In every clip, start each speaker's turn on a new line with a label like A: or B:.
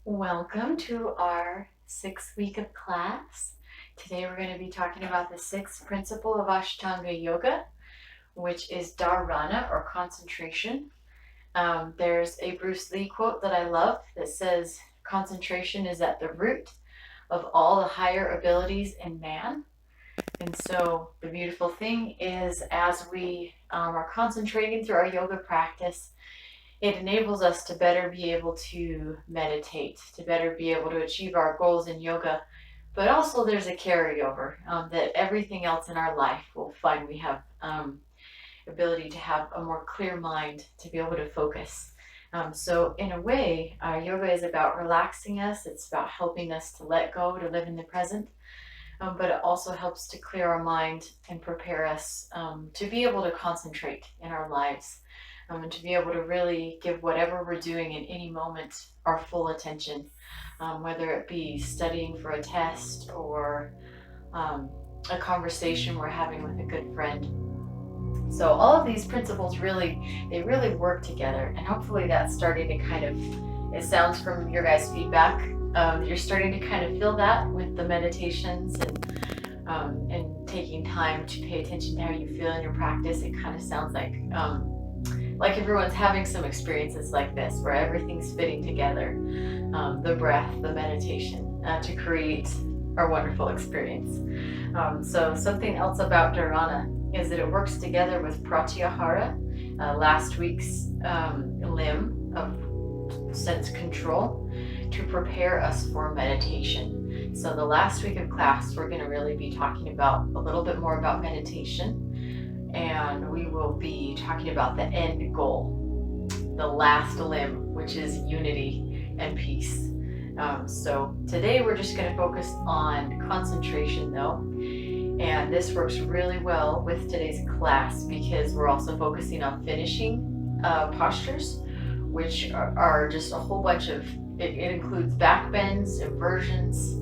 A: Welcome to our 6th week of class. Today we're going to be talking about the 6th principle of Ashtanga Yoga, which is dharana or concentration. There's a Bruce Lee quote that I love that says, "Concentration is at the root of all the higher abilities in man." And so the beautiful thing is, as we are concentrating through our yoga practice, it enables us to better be able to meditate, to better be able to achieve our goals in yoga. But also, there's a carryover that everything else in our life will find we have ability to have a more clear mind, to be able to focus. So, in a way, yoga is about relaxing us. It's about helping us to let go, to live in the present. But it also helps to clear our mind and prepare us to be able to concentrate in our lives, and to be able to really give whatever we're doing in any moment our full attention, whether it be studying for a test or a conversation we're having with a good friend. So all of these principles they really work together, and hopefully that's starting to kind of, it sounds from your guys' feedback, you're starting to kind of feel that with the meditations and taking time to pay attention to how you feel in your practice. It kind of sounds like everyone's having some experiences like this where everything's fitting together, the breath, the meditation, to create our wonderful experience. So something else about dharana is that it works together with pratyahara, last week's limb of sense control, to prepare us for meditation. So the last week of class, we're going to really be talking about a little bit more about meditation, and we will be talking about the end goal, the last limb, which is unity and peace. So today we're just going to focus on concentration though, and this works really well with today's class because we're also focusing on finishing postures, which are just a whole bunch of, it includes back bends, inversions,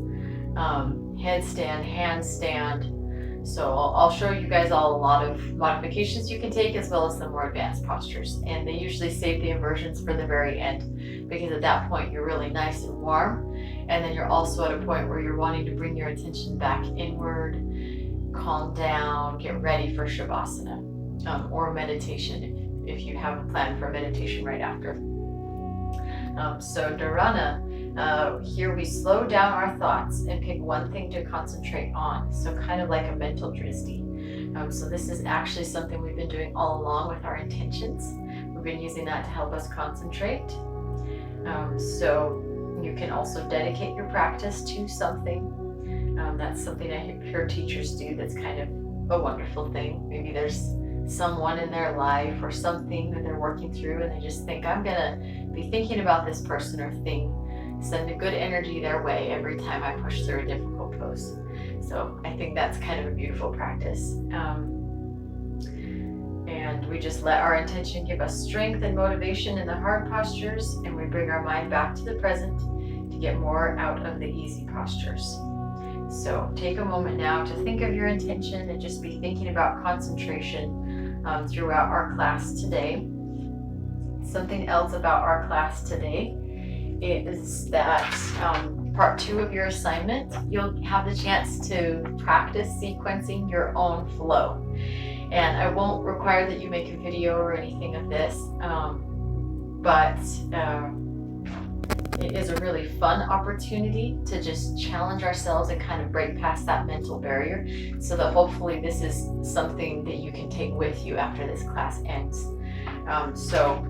A: headstand, handstand. So I'll show you guys all a lot of modifications you can take, as well as the more advanced postures. And they usually save the inversions for the very end, because at that point you're really nice and warm. And then you're also at a point where you're wanting to bring your attention back inward, calm down, get ready for Shavasana, or meditation if you have a plan for meditation right after. So dharana, here we slow down our thoughts and pick one thing to concentrate on. So kind of like a mental drishti. So this is actually something we've been doing all along with our intentions. We've been using that to help us concentrate. So you can also dedicate your practice to something. That's something I hear teachers do that's kind of a wonderful thing. Maybe there's someone in their life or something that they're working through, and they just think, I'm gonna be thinking about this person or thing. Send a good energy their way every time I push through a difficult pose. So I think that's kind of a beautiful practice. And we just let our intention give us strength and motivation in the hard postures, and we bring our mind back to the present to get more out of the easy postures. So take a moment now to think of your intention and just be thinking about concentration throughout our class today. Something else about our class today is that part 2 of your assignment, you'll have the chance to practice sequencing your own flow. And I won't require that you make a video or anything of this, but it is a really fun opportunity to just challenge ourselves and kind of break past that mental barrier, so that hopefully this is something that you can take with you after this class ends. So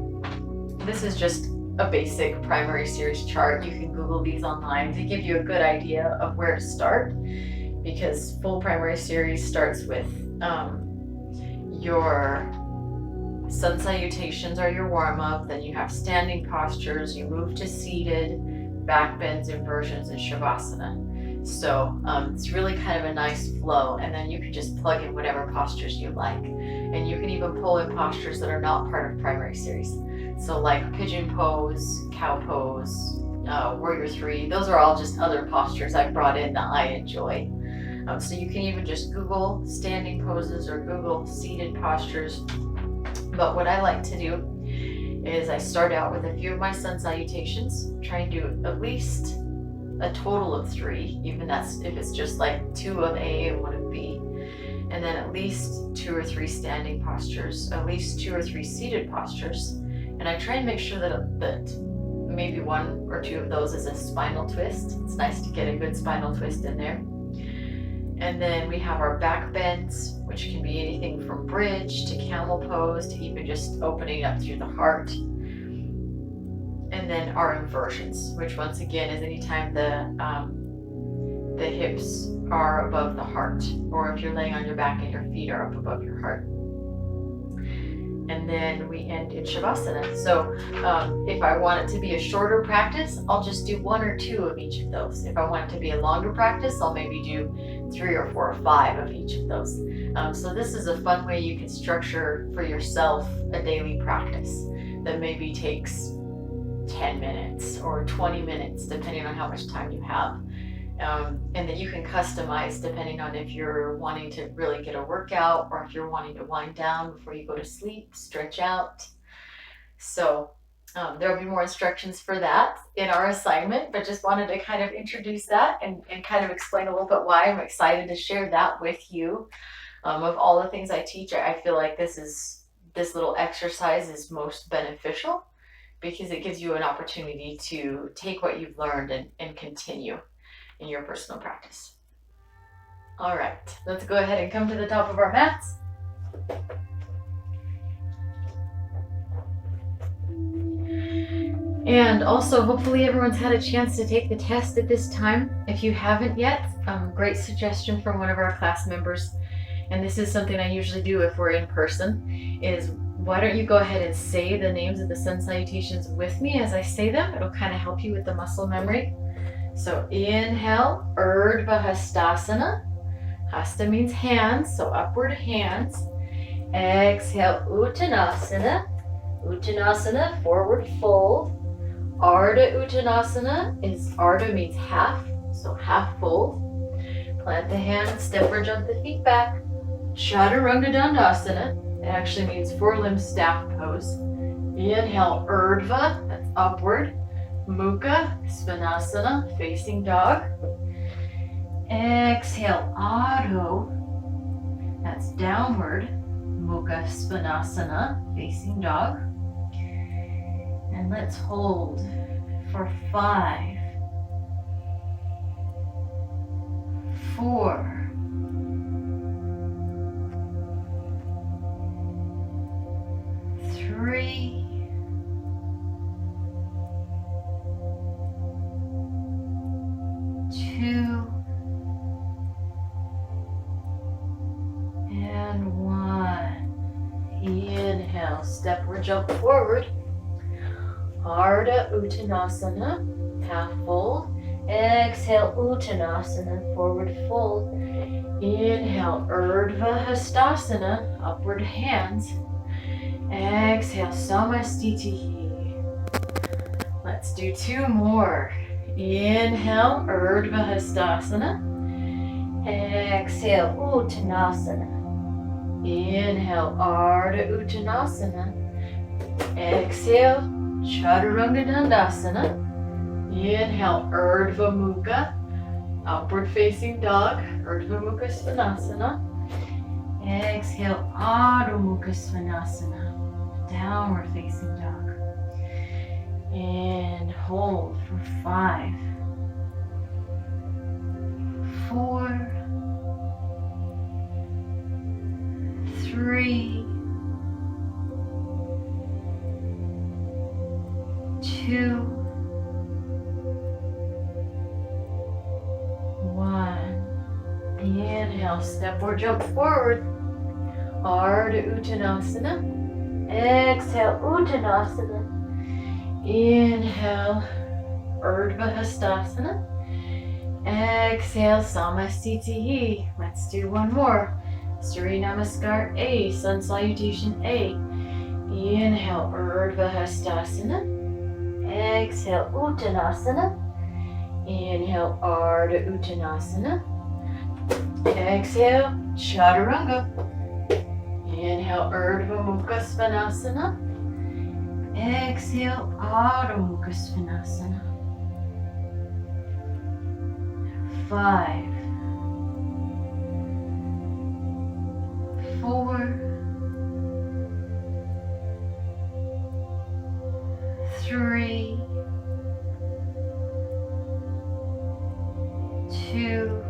A: this is just a basic primary series chart. You can Google these online to give you a good idea of where to start, because full primary series starts with your sun salutations are your warm-up, then you have standing postures, you move to seated, back bends, inversions, and Shavasana. So it's really kind of a nice flow, and then you can just plug in whatever postures you like. And you can even pull in postures that are not part of primary series. So like pigeon pose, cow pose, warrior 3, those are all just other postures I've brought in that I enjoy. So you can even just Google standing poses or Google seated postures. But what I like to do is I start out with a few of my sun salutations, try and do at least a total of 3, even that's if it's just like 2 of A and 1 of B, and then at least 2 or 3 standing postures, at least 2 or 3 seated postures, and I try and make sure that maybe 1 or 2 of those is a spinal twist. It's nice to get a good spinal twist in there. And then we have our back bends, which can be anything from bridge to camel pose to even just opening up through the heart. And then our inversions, which once again is anytime the hips are above the heart, or if you're laying on your back and your feet are up above your heart. And then we end in Shavasana. So if I want it to be a shorter practice, I'll just do 1 or 2 of each of those. If I want it to be a longer practice, I'll maybe do 3 or 4 or 5 of each of those. So this is a fun way you can structure for yourself a daily practice that maybe takes 10 minutes or 20 minutes, depending on how much time you have. And that you can customize depending on if you're wanting to really get a workout or if you're wanting to wind down before you go to sleep, stretch out. So there'll be more instructions for that in our assignment, but just wanted to kind of introduce that and kind of explain a little bit why I'm excited to share that with you. Of all the things I teach, I feel like this little exercise is most beneficial because it gives you an opportunity to take what you've learned and continue in your personal practice. All right, let's go ahead and come to the top of our mats. And also, hopefully everyone's had a chance to take the test at this time. If you haven't yet, great suggestion from one of our class members, and this is something I usually do if we're in person, is why don't you go ahead and say the names of the sun salutations with me as I say them. It'll kind of help you with the muscle memory. So inhale, Urdhva Hastasana. Hasta means hands, so upward hands. Exhale, Uttanasana. Uttanasana, forward fold. Ardha Uttanasana is, Ardha means half, so half fold. Plant the hands, step or jump the feet back. Chaturanga Dandasana, it actually means 4-limb staff pose. Inhale, Urdhva, that's upward. Mukha Svanasana, facing dog. Exhale, Adho, that's downward. Mukha Svanasana, facing dog. And let's hold for 5, 4, 3, 2, and 1. Inhale, step or jump forward. Ardha Uttanasana, half fold. Exhale, Uttanasana, forward fold. Inhale, Urdhva Hastasana, upward hands. Exhale, Samastitihi. Let's do 2 more. Inhale, Urdhva Hastasana. Exhale, Uttanasana. Inhale, Ardha Uttanasana. Exhale, Chaturanga Dandasana. Inhale, Urdhva Mukha, upward facing dog, Urdhva Mukha Svanasana. Exhale, Adho Mukha Svanasana, downward facing dog. And hold for 5, 4, 3, 2, 1. Inhale, step or jump forward. Ardha Uttanasana. Exhale, Uttanasana. Inhale, Urdhva Hastasana. Exhale, Samastitihi. Let's do 1 more. Surya Namaskar A, Sun Salutation A. Inhale, Urdhva Hastasana. Exhale, Uttanasana. Inhale, Ardha Uttanasana. Exhale, Chaturanga. Inhale, Urdhva Mukha Svanasana. Exhale, Adho Mukha Svanasana. 5, 4, 3, 2,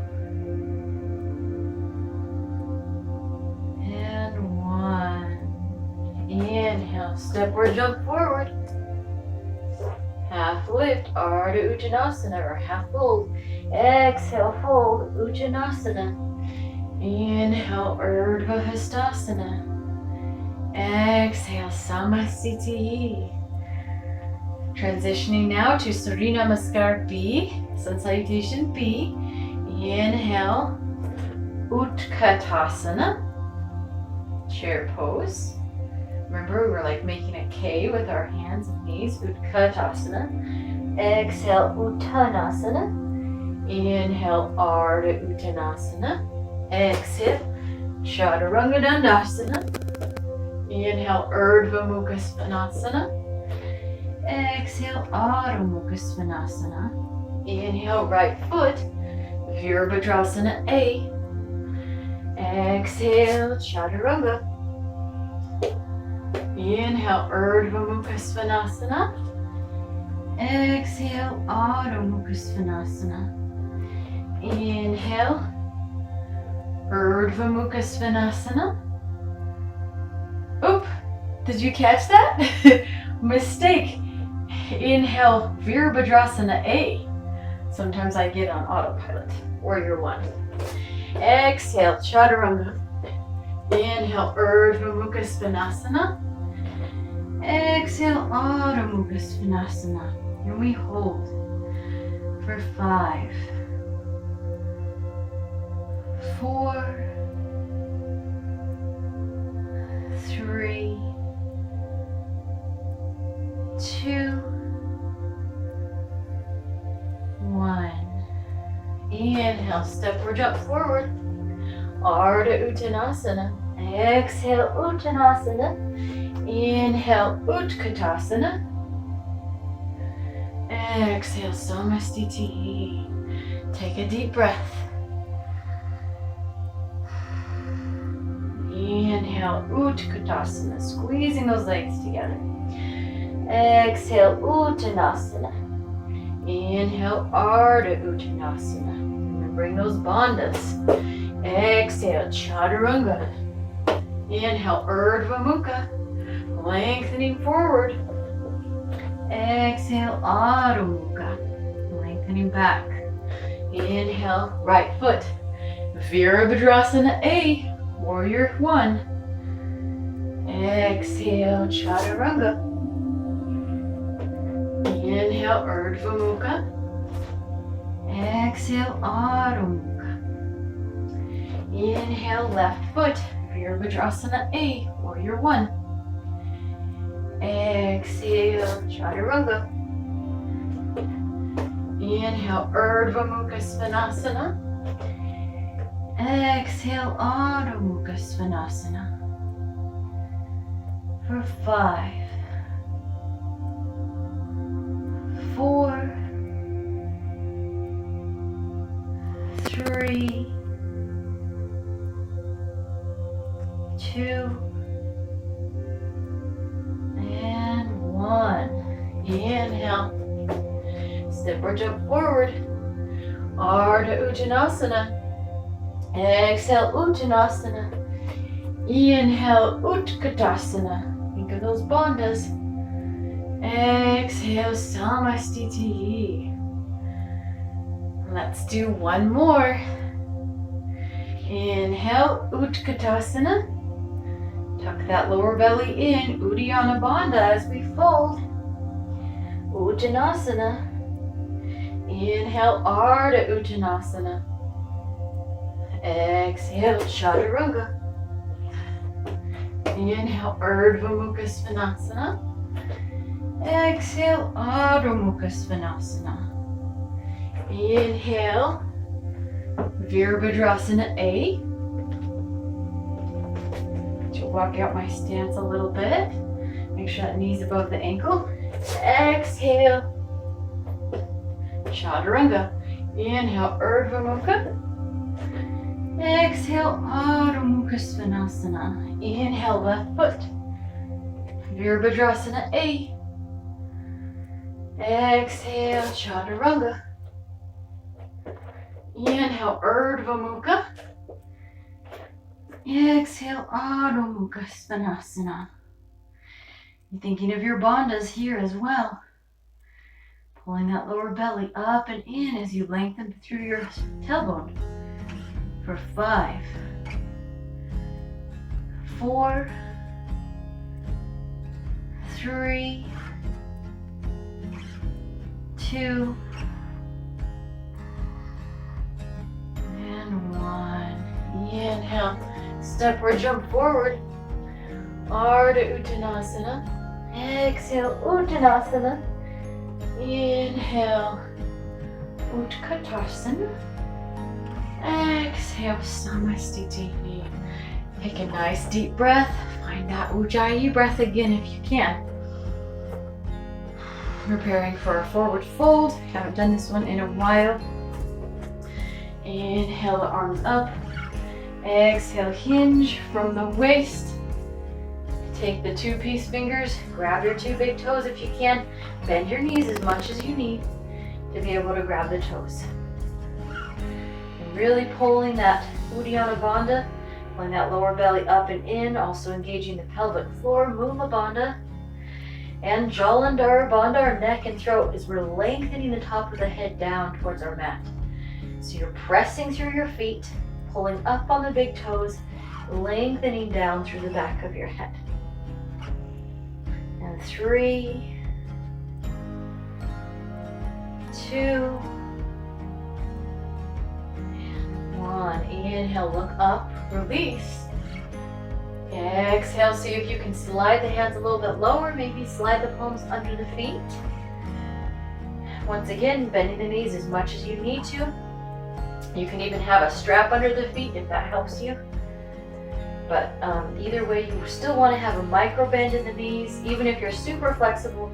A: and 1. Inhale, step or jump forward. Half lift, Ardha Uttanasana, or half fold. Exhale, fold, Uttanasana. Inhale, Urdhva Hastasana. Exhale, Samasthiti. Transitioning now to Surya Namaskar B, Sun Salutation B. Inhale, Utkatasana, chair pose. Remember, we were like making a K with our hands and knees. Utkatasana. Exhale, Uttanasana. Inhale, Ardha Uttanasana. Exhale, Chaturanga Dandasana. Inhale, Urdhva Mukha Svanasana. Exhale, Adho Mukha Svanasana. Inhale, right foot, Virabhadrasana A. Exhale, Chaturanga. Inhale, Urdhva Mukha Svanasana. Exhale, Adho Mukha Svanasana. Inhale, Urdhva Mukha Svanasana. Oop, did you catch that? Mistake. Inhale, Virabhadrasana A. Sometimes I get on autopilot. Warrior 1. Exhale, Chaturanga. Inhale, Urdhva Mukha Svanasana. Exhale, Adho Mukha Svanasana. And we hold for 5, 4, 3, 2, 1. Inhale, step or jump forward. Ardha Uttanasana. Exhale, Uttanasana. Inhale, Utkatasana. Exhale, Samastiti. Take a deep breath. Inhale, Utkatasana. Squeezing those legs together. Exhale, Uttanasana. Inhale, Ardha Uttanasana. Remembering those bandhas. Exhale, Chaturanga. Inhale, Urdhva Mukha. Lengthening forward. Exhale, Adho Mukha. Lengthening back. Inhale, right foot. Virabhadrasana A. Warrior 1. Exhale, Chaturanga. Inhale, Urdhva Mukha. Exhale, Adho Mukha. Inhale, left foot, Virabhadrasana A, Warrior 1. Exhale, Chaturanga. Inhale, Urdhva Mukha Svanasana. Exhale, Adho Mukha Svanasana. For 5, 4, 3, 2, and 1. Inhale. Step or jump forward. Ardha Uttanasana. Exhale, Uttanasana. Inhale, Utkatasana. Think of those bandhas. Exhale, Samastiti. Let's do one more. Inhale, Utkatasana. Tuck that lower belly in, Uddiyana Bandha as we fold. Uttanasana. Inhale, Ardha Uttanasana. Exhale, Chaturanga. Inhale, Urdhva Mukha Svanasana. Exhale, Adho Mukha Svanasana. Inhale, Virabhadrasana A. To walk out my stance a little bit. Make sure that knee's above the ankle. Exhale. Chaturanga. Inhale, Urdhva Mukha. Exhale, Adho Mukha Svanasana. Inhale, left foot. Virabhadrasana A. Exhale, Chaturanga. Inhale, Urdhva Mukha. Exhale, Adho Mukha Svanasana. You're thinking of your bandhas here as well. Pulling that lower belly up and in as you lengthen through your tailbone. For 5, 4, 3, 2, and 1. Inhale, step or jump forward. Ardha Uttanasana. Exhale, Uttanasana. Inhale, Utkatasana. Exhale, Samastiti. Take a nice deep breath. Find that Ujjayi breath again if you can. Preparing for a forward fold. Haven't done this one in a while. Inhale, the arms up. Exhale, hinge from the waist. Take the 2 peace fingers, grab your 2 big toes if you can. Bend your knees as much as you need to be able to grab the toes. And really pulling that Uddiyana Bandha, pulling that lower belly up and in, also engaging the pelvic floor, Mula Bandha. And Jalandhara Bandha, our neck and throat, is we're lengthening the top of the head down towards our mat. So you're pressing through your feet, pulling up on the big toes, lengthening down through the back of your head. And 3, 2, and 1. Inhale, look up, release. Exhale, see if you can slide the hands a little bit lower, maybe slide the palms under the feet. Once again, bending the knees as much as you need to. You can even have a strap under the feet if that helps you. But either way, you still want to have a micro bend in the knees, even if you're super flexible,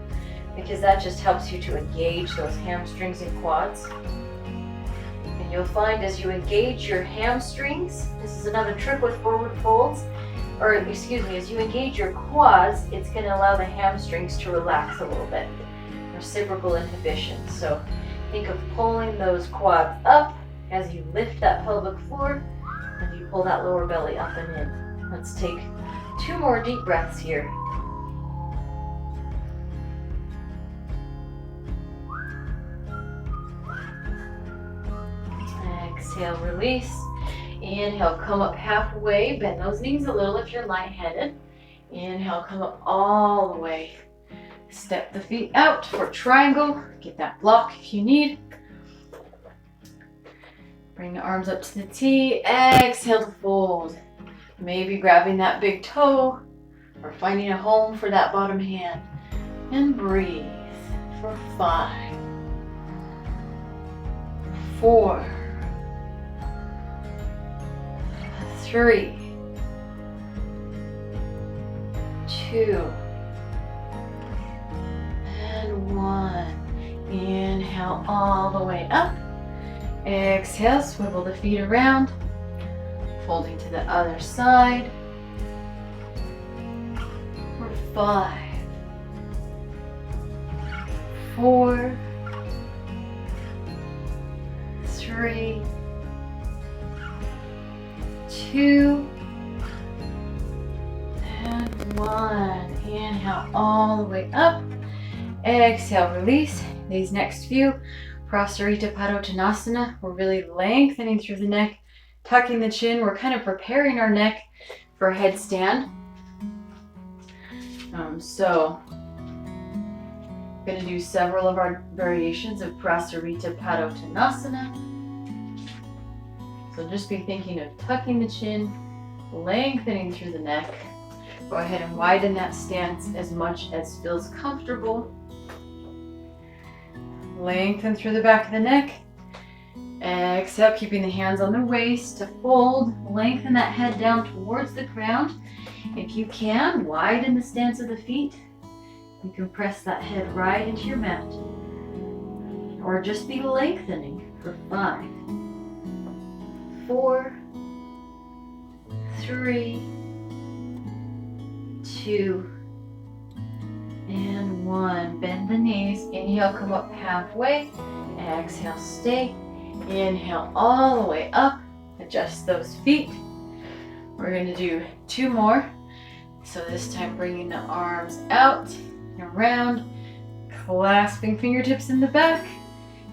A: because that just helps you to engage those hamstrings and quads. And you'll find as you engage your hamstrings, this is another trick with forward folds, or excuse me, as you engage your quads, it's going to allow the hamstrings to relax a little bit. Reciprocal inhibition. So think of pulling those quads up as you lift that pelvic floor and you pull that lower belly up and in. Let's take 2 more deep breaths here. Exhale, release. Inhale, come up halfway. Bend those knees a little if you're lightheaded. Inhale, come up all the way. Step the feet out for triangle. Get that block if you need. Bring the arms up to the T. Exhale to fold. Maybe grabbing that big toe or finding a home for that bottom hand. And breathe for 5, 4, 3, 2, and 1. Inhale all the way up. Exhale, swivel the feet around. Folding to the other side. For 5, 4, 3, 2, and 1. Inhale all the way up. Exhale, release. These next few, Prasarita Padottanasana. We're really lengthening through the neck, tucking the chin. We're kind of preparing our neck for a headstand. So I'm going to do several of our variations of Prasarita Padottanasana. So just be thinking of tucking the chin, lengthening through the neck. Go ahead and widen that stance as much as feels comfortable. Lengthen through the back of the neck. Exhale, keeping the hands on the waist to fold. Lengthen that head down towards the ground. If you can, widen the stance of the feet. You can press that head right into your mat. Or just be lengthening for 5, 4, 3, 2, and 1. Bend the knees. Inhale, come up halfway. Exhale, stay. Inhale all the way up. Adjust those feet. We're going to do 2 more. So this time bringing the arms out and around, clasping fingertips in the back.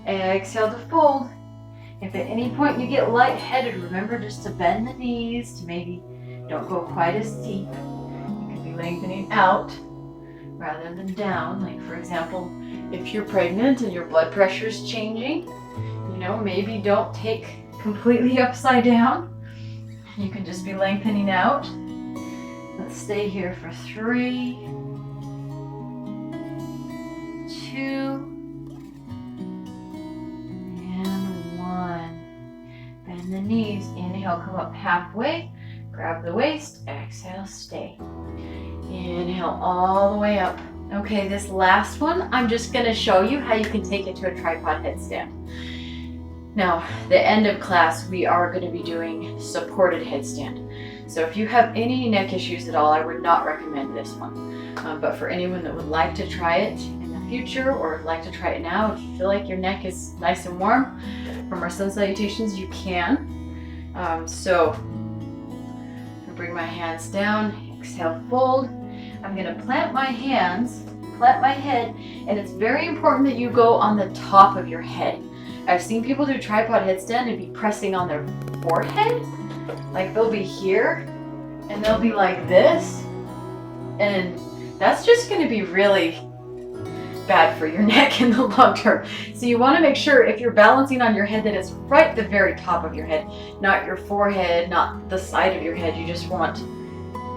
A: Exhale to fold. If at any point you get lightheaded, remember just to bend the knees to maybe don't go quite as deep. You can be lengthening out rather than down. Like for example, if you're pregnant and your blood pressure is changing, maybe don't take completely upside down. You can just be lengthening out. Let's stay here for 3, 2, and 1. Bend the knees. Inhale, come up halfway. Grab the waist. Exhale, stay. Inhale all the way up. Okay, this last one, I'm just going to show you how you can take it to a tripod headstand. Now, the end of class, we are going to be doing supported headstand. So if you have any neck issues at all, I would not recommend this one. But for anyone that would like to try it in the future or like to try it now, if you feel like your neck is nice and warm from our sun salutations, you can. So I'm gonna bring my hands down, exhale, fold. I'm gonna plant my hands, plant my head, and it's very important that you go on the top of your head. I've seen people do tripod headstand and be pressing on their forehead. Like they'll be here and they'll be like this. And that's just gonna be really bad for your neck in the long term. So you wanna make sure if you're balancing on your head that it's right at the very top of your head, not your forehead, not the side of your head. You just want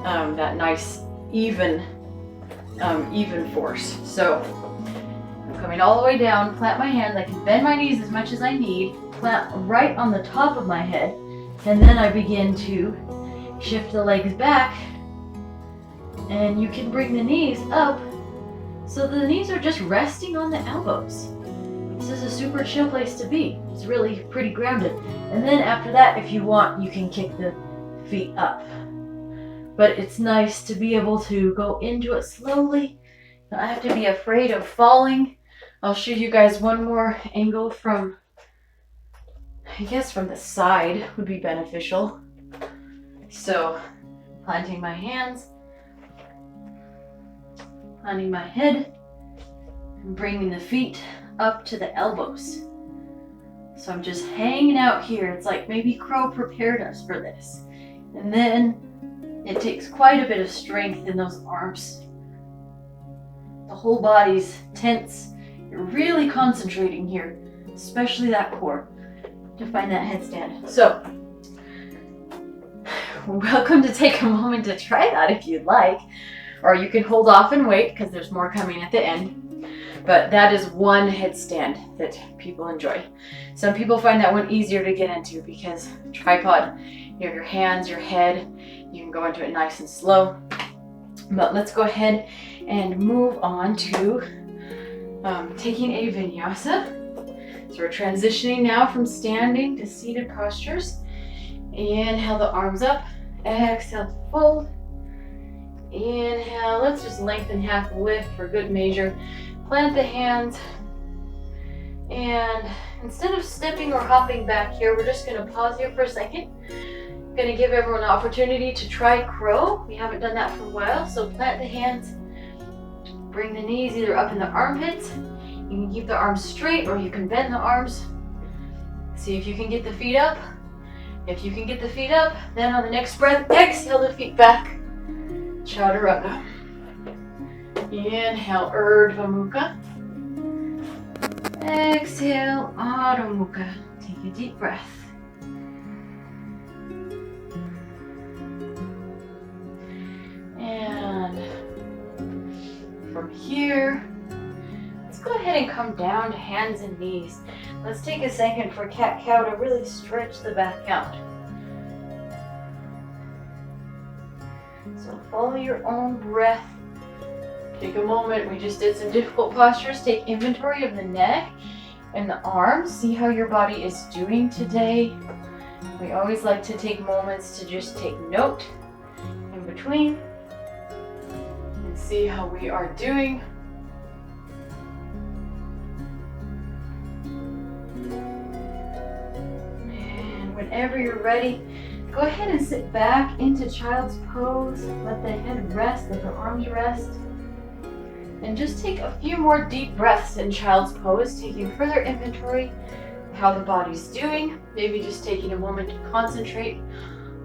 A: that nice even force. So I'm coming all the way down, plant my hands. I can bend my knees as much as I need, plant right on the top of my head, and then I begin to shift the legs back, and you can bring the knees up so the knees are just resting on the elbows. This is a super chill place to be. It's really pretty grounded. And then after that, if you want, you can kick the feet up. But it's nice to be able to go into it slowly. Not have to be afraid of falling. I'll show you guys one more angle from, I guess from the side would be beneficial. So, planting my hands, planting my head, and bringing the feet up to the elbows. So I'm just hanging out here. It's like maybe Crow prepared us for this. And then it takes quite a bit of strength in those arms. The whole body's tense. You're really concentrating here, especially that core, to find that headstand. So, welcome to take a moment to try that if you'd like, or you can hold off and wait because there's more coming at the end. But that is one headstand that people enjoy. Some people find that one easier to get into because tripod, you have your hands, your head, you can go into it nice and slow. But let's go ahead and move on to taking a vinyasa. So we're transitioning now from standing to seated postures. Inhale the arms up, exhale to fold. Inhale, let's just lengthen half the lift for good measure. Plant the hands, and instead of stepping or hopping back here, we're just going to pause here for a second. I'm going to give everyone an opportunity to try crow. We haven't done that for a while, so plant the hands, bring the knees either up in the armpits. You can keep the arms straight or you can bend the arms. See if you can get the feet up. If you can get the feet up, then on the next breath, exhale the feet back. Chaturanga. Inhale, Urdhva Mukha. Exhale, Adho Mukha. Take a deep breath. And from here, let's go ahead and come down to hands and knees. Let's take a second for cat-cow to really stretch the back out. So follow your own breath. Take a moment. We just did some difficult postures. Take inventory of the neck and the arms. See how your body is doing today. We always like to take moments to just take note in between and see how we are doing. And whenever you're ready, go ahead and sit back into child's pose. Let the head rest, let the arms rest. And just take a few more deep breaths in child's pose, taking further inventory of how the body's doing. Maybe just taking a moment to concentrate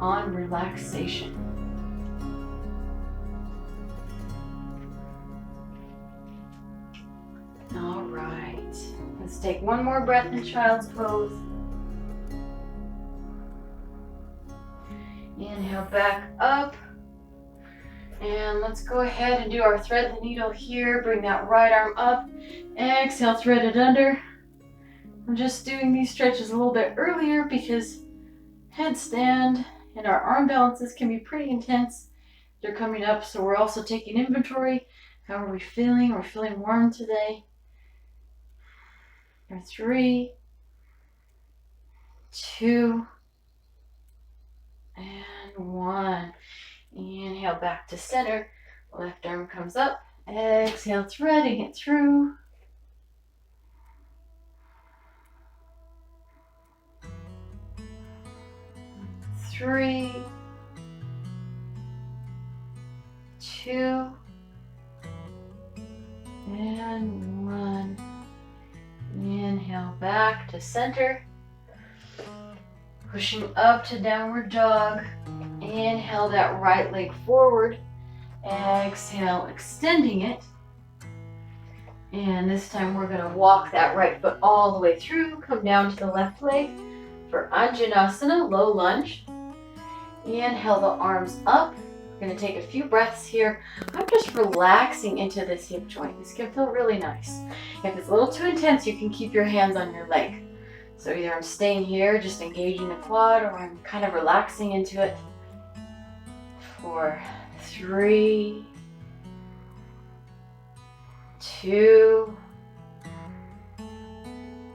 A: on relaxation. All right, let's take one more breath in child's pose. Inhale back up. And let's go ahead and do our thread the needle here. Bring that right arm up. Exhale, thread it under. I'm just doing these stretches a little bit earlier because headstand and our arm balances can be pretty intense. They're coming up, so we're also taking inventory. How are we feeling? We're feeling warm today. For 3, 2, and 1. Inhale back to center. Left arm comes up. Exhale, threading it through. 3, 2, and 1. Inhale back to center. Pushing up to downward dog. Inhale that right leg forward. Exhale, extending it. And this time we're going to walk that right foot all the way through. Come down to the left leg for Anjanasana, low lunge. Inhale the arms up. We're going to take a few breaths here. I'm just relaxing into this hip joint. This can feel really nice. If it's a little too intense, you can keep your hands on your leg. So either I'm staying here, just engaging the quad, or I'm kind of relaxing into it. For 3, 2,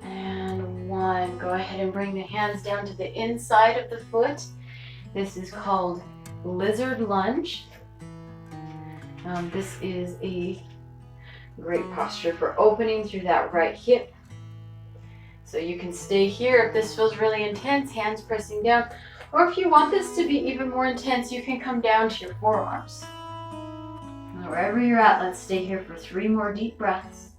A: and 1. Go ahead and bring the hands down to the inside of the foot. This is called lizard lunge. This is a great posture for opening through that right hip. So you can stay here if this feels really intense, hands pressing down. Or if you want this to be even more intense, you can come down to your forearms. Wherever you're at, let's stay here for 3 more deep breaths.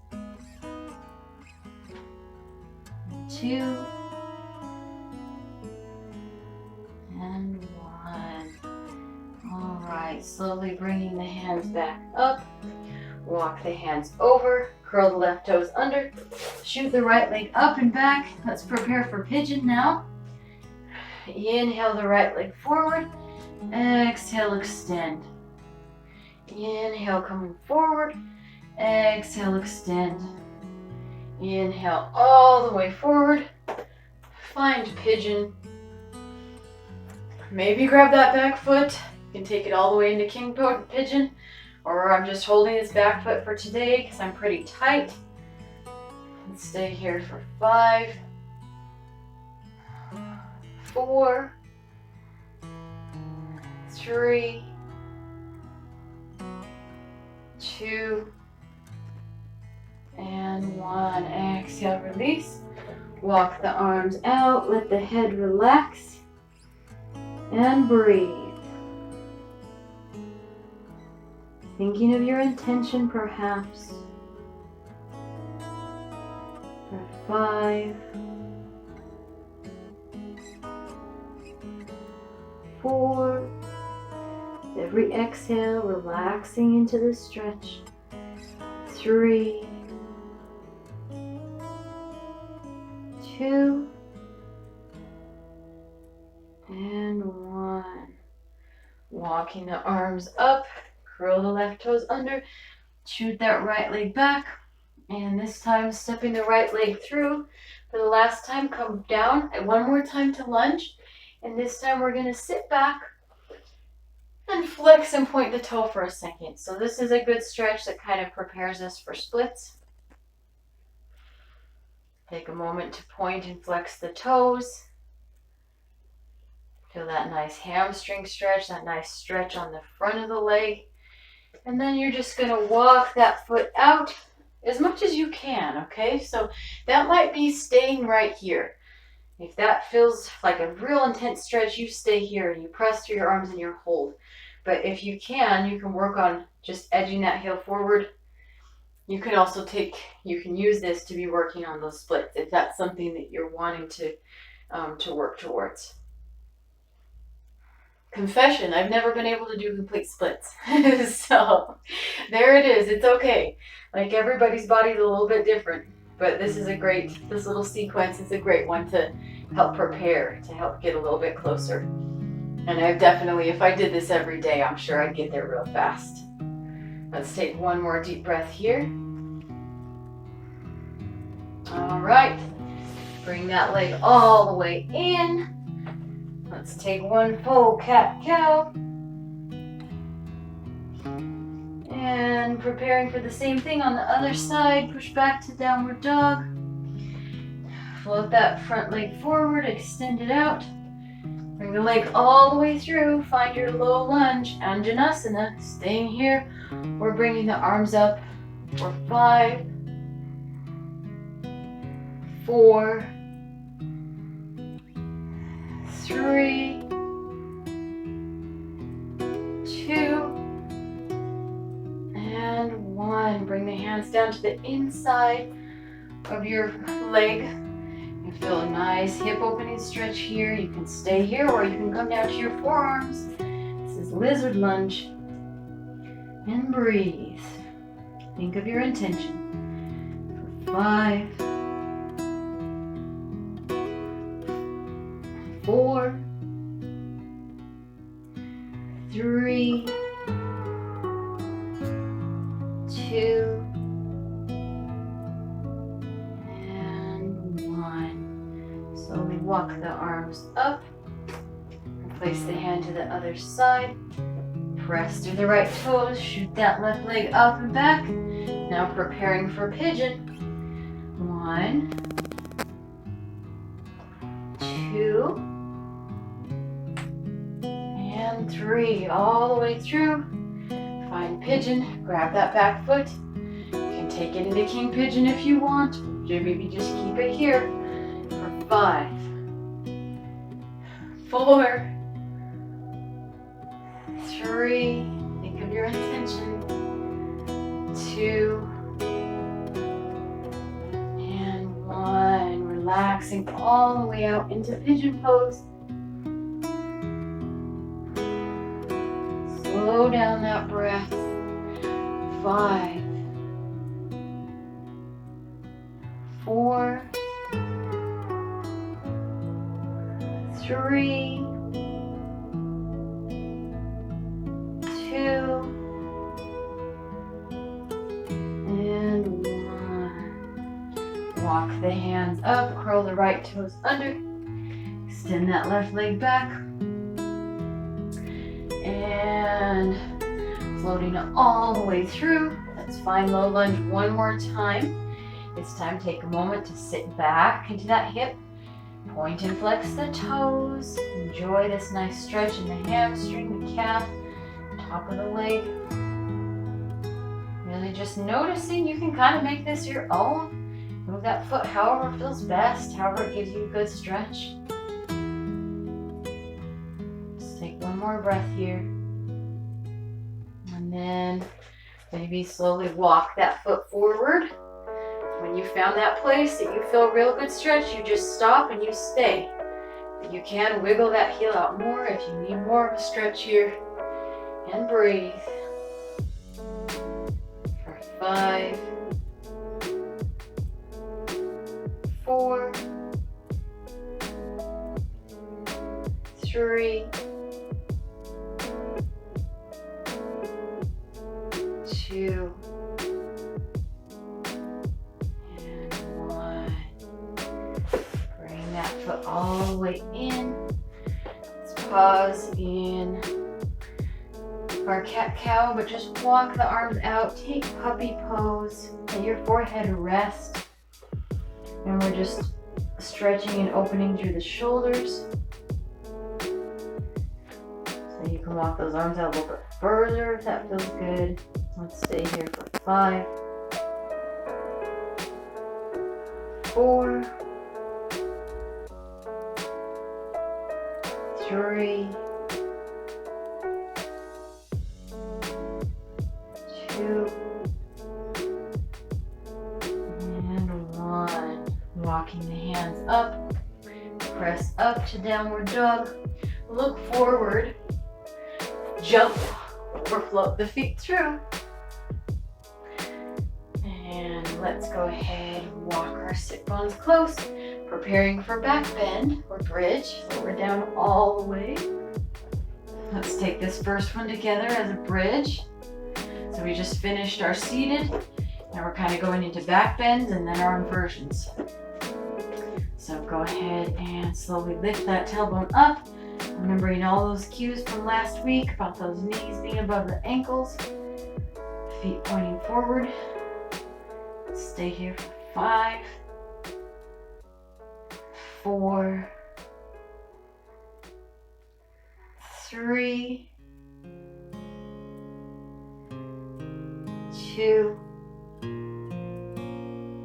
A: 2, and 1. All right, slowly bringing the hands back up. Walk the hands over, curl the left toes under, shoot the right leg up and back. Let's prepare for pigeon now. Inhale the right leg forward. Exhale, extend. Inhale, coming forward. Exhale, extend. Inhale all the way forward. Find pigeon. Maybe grab that back foot. You can take it all the way into king pigeon. Or I'm just holding this back foot for today because I'm pretty tight. Let's stay here for 5, 4, 3, 2, and 1. Exhale, release. Walk the arms out, let the head relax, and breathe. Thinking of your intention perhaps. For 5, 4, every exhale, relaxing into the stretch. 3, 2, and 1. Walking the arms up, curl the left toes under, shoot that right leg back, and this time stepping the right leg through. For the last time, come down, and one more time to lunge, and this time we're going to sit back And flex and point the toe for a second. So this is a good stretch that kind of prepares us for splits. Take a moment to point and flex the toes. Feel that nice hamstring stretch, that nice stretch on the front of the leg. And then you're just going to walk that foot out as much as you can, okay? So that might be staying right here. If that feels like a real intense stretch, you stay here and you press through your arms and you hold. But if you can work on just edging that heel forward. You can also use this to be working on those splits if that's something that you're wanting to work towards. Confession, I've never been able to do complete splits. So there it is. It's okay. Like everybody's body's a little bit different, but this little sequence is a great one to help prepare, to help get a little bit closer. And I've definitely, if I did this every day, I'm sure I'd get there real fast. Let's take one more deep breath here. All right. Bring that leg all the way in. Let's take one full cat-cow. And preparing for the same thing on the other side. Push back to downward dog. Float that front leg forward, extend it out. Bring the leg all the way through. Find your low lunge, Anjanasana. Staying here. We're bringing the arms up for 5, 4, 3, 2, and 1. Bring the hands down to the inside of your leg. You feel a nice hip opening stretch here. You can stay here or you can come down to your forearms. This is lizard lunge. And breathe. Think of your intention. For 5, 4, 3, 2, and 1. Slowly walk the arms up. Place the hand to the other side. Press through the right toes. Shoot that left leg up and back. Now preparing for pigeon. 1, 2, and 3. All the way through. Find pigeon. Grab that back foot. You can take it into king pigeon if you want. Maybe just keep it here for 5, 4, 3, think of your intention, 2, and 1. Relaxing all the way out into pigeon pose. Slow down that breath. 5, 4, 3, 2, and 1. Walk the hands up, curl the right toes under, extend that left leg back, and floating all the way through. Let's find low lunge one more time. This time take a moment to sit back into that hip, point and flex the toes, enjoy this nice stretch in the hamstring, the calf, top of the leg. Really just noticing you can kind of make this your own. Move that foot however feels best, however it gives you a good stretch. Just take one more breath here. And then maybe slowly walk that foot forward. When you found that place that you feel a real good stretch, you just stop and you stay. You can wiggle that heel out more if you need more of a stretch here. And breathe. For 5, 4, 3, 2, and 1. Bring that foot all the way in. Let's pause in our cat-cow, but just walk the arms out. Take puppy pose. Let your forehead rest. And we're just stretching and opening through the shoulders. So you can walk those arms out a little bit further if that feels good. Let's stay here for 5, 4, 3, 2, and 1. Walking the hands up, press up to downward dog, look forward, jump or float the feet through. And let's go ahead and walk our sit bones close, preparing for back bend or bridge. So we're down all the way. Let's take this first one together as a bridge. So we just finished our seated. Now we're kind of going into back bends and then our inversions. So go ahead and slowly lift that tailbone up, remembering all those cues from last week about those knees being above the ankles, feet pointing forward. Stay here for 5, 4, 3, 2,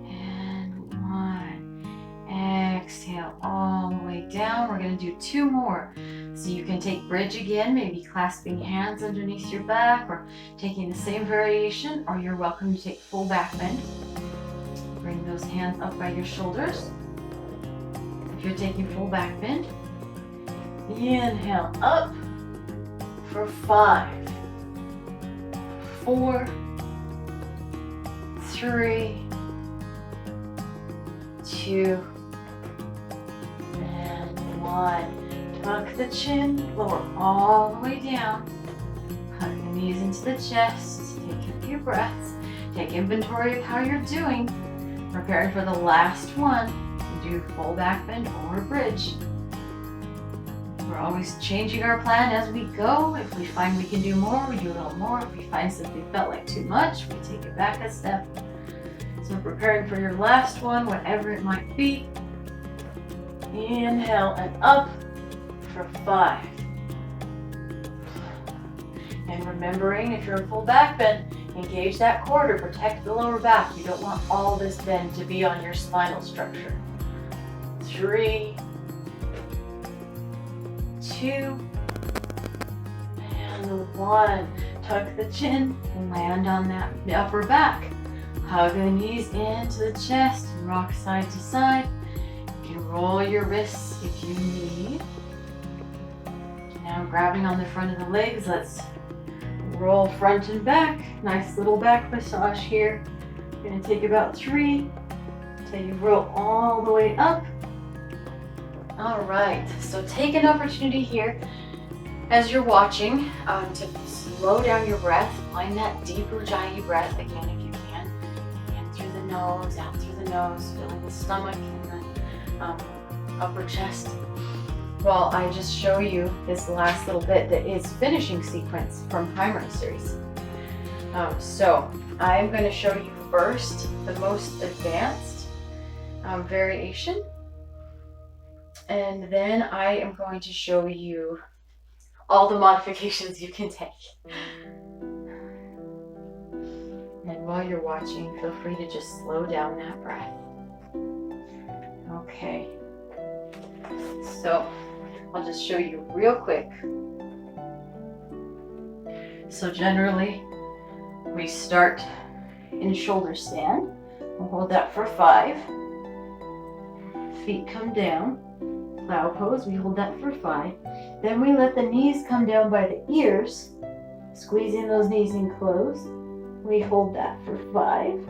A: and 1. Exhale all the way down. We're going to do 2 more. So you can take bridge again, maybe clasping hands underneath your back or taking the same variation, or you're welcome to take full back bend. Bring those hands up by your shoulders. If you're taking full back bend, inhale up for 5, 4, 3, 2, and 1. Tuck the chin, lower all the way down. Hug the knees into the chest. Take a few breaths. Take inventory of how you're doing. Preparing for the last one. You do full back bend or bridge. We're always changing our plan as we go. If we find we can do more, we do a little more. If we find something felt like too much, we take it back a step. So preparing for your last one, whatever it might be. Inhale and up for 5. And remembering, if you're in full back bend, engage that core to protect the lower back. You don't want all this bend to be on your spinal structure. 3, 2, and 1. Tuck the chin and land on that upper back. Hug the knees into the chest and rock side to side. You can roll your wrists if you need. Now grabbing on the front of the legs, let's roll front and back. Nice little back massage here. You're going to take about 3 until you roll all the way up. All right, so take an opportunity here as you're watching to slow down your breath. Find that deep Ujjayi breath again if you can. In through the nose, out through the nose, filling the stomach and the upper chest. While I just show you this last little bit that is finishing sequence from primary series. So I'm going to show you first the most advanced variation, and then I am going to show you all the modifications you can take. And while you're watching, feel free to just slow down that breath. Okay, so I'll just show you real quick. So generally, we start in shoulder stand. We'll hold that for 5. Feet come down. Plow pose, we hold that for 5. Then we let the knees come down by the ears. Squeezing those knees in close. We hold that for 5.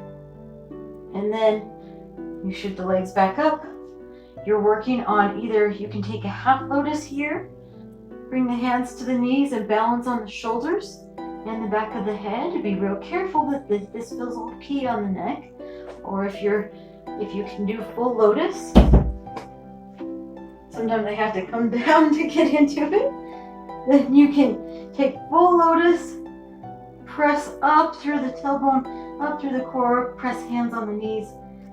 A: And then you shoot the legs back up. You're working on either, you can take a half lotus here, bring the hands to the knees and balance on the shoulders and the back of the head. Be real careful that this feels all key on the neck. Or if you can do full lotus, sometimes they have to come down to get into it. Then you can take full lotus press up through the tailbone, up through the core, press hands on the knees,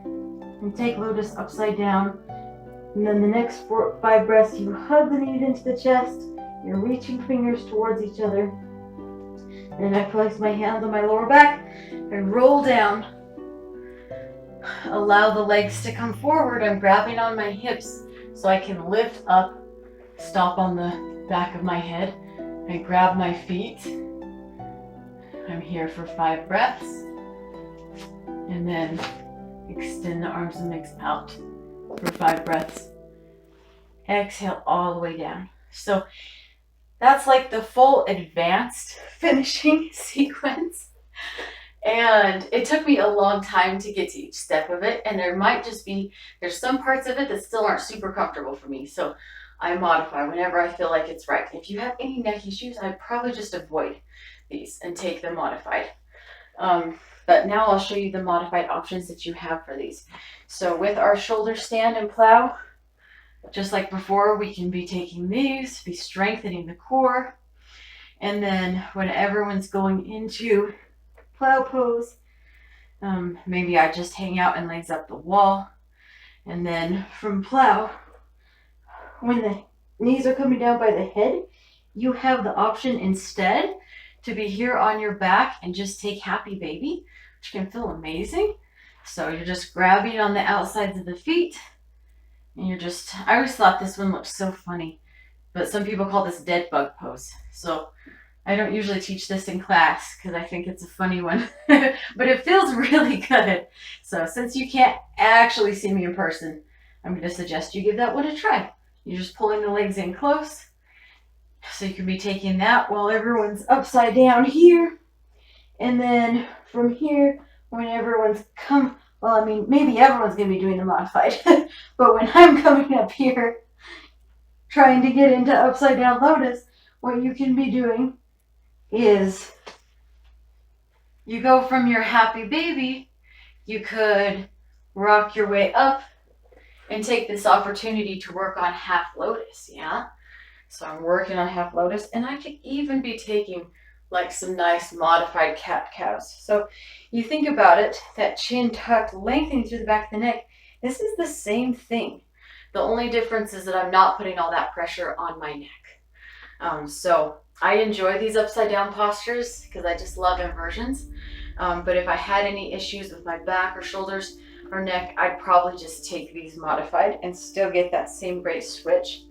A: and take lotus upside down. And then the next 5 breaths, you hug the knees into the chest, you're reaching fingers towards each other. And I place my hands on my lower back, I roll down, allow the legs to come forward, I'm grabbing on my hips so I can lift up, stop on the back of my head, I grab my feet, I'm here for 5 breaths, and then extend the arms and legs out for 5 breaths. Exhale all the way down. So that's like the full advanced finishing sequence. And it took me a long time to get to each step of it. And there's some parts of it that still aren't super comfortable for me. So I modify whenever I feel like it's right. If you have any neck issues, I'd probably just avoid these and take the modified. But now I'll show you the modified options that you have for these. So with our shoulder stand and plow, just like before, we can be taking these, be strengthening the core. And then when everyone's going into plow pose, maybe I just hang out and legs up the wall. And then from plow, when the knees are coming down by the head, you have the option instead to be here on your back and just take happy baby, which can feel amazing. So you're just grabbing on the outsides of the feet, and I always thought this one looked so funny, but some people call this dead bug pose. So I don't usually teach this in class because I think it's a funny one, but it feels really good. So since you can't actually see me in person, I'm going to suggest you give that one a try. You're just pulling the legs in close. So you can be taking that while everyone's upside down here. And then from here, when everyone's maybe everyone's going to be doing the modified. But when I'm coming up here, trying to get into upside down lotus, what you can be doing is you go from your happy baby, you could rock your way up and take this opportunity to work on half lotus, yeah? So I'm working on half lotus, and I could even be taking like some nice modified cat-cows. So you think about it, that chin tucked, lengthening through the back of the neck, this is the same thing. The only difference is that I'm not putting all that pressure on my neck. So I enjoy these upside down postures because I just love inversions. But if I had any issues with my back or shoulders or neck, I'd probably just take these modified and still get that same great switch.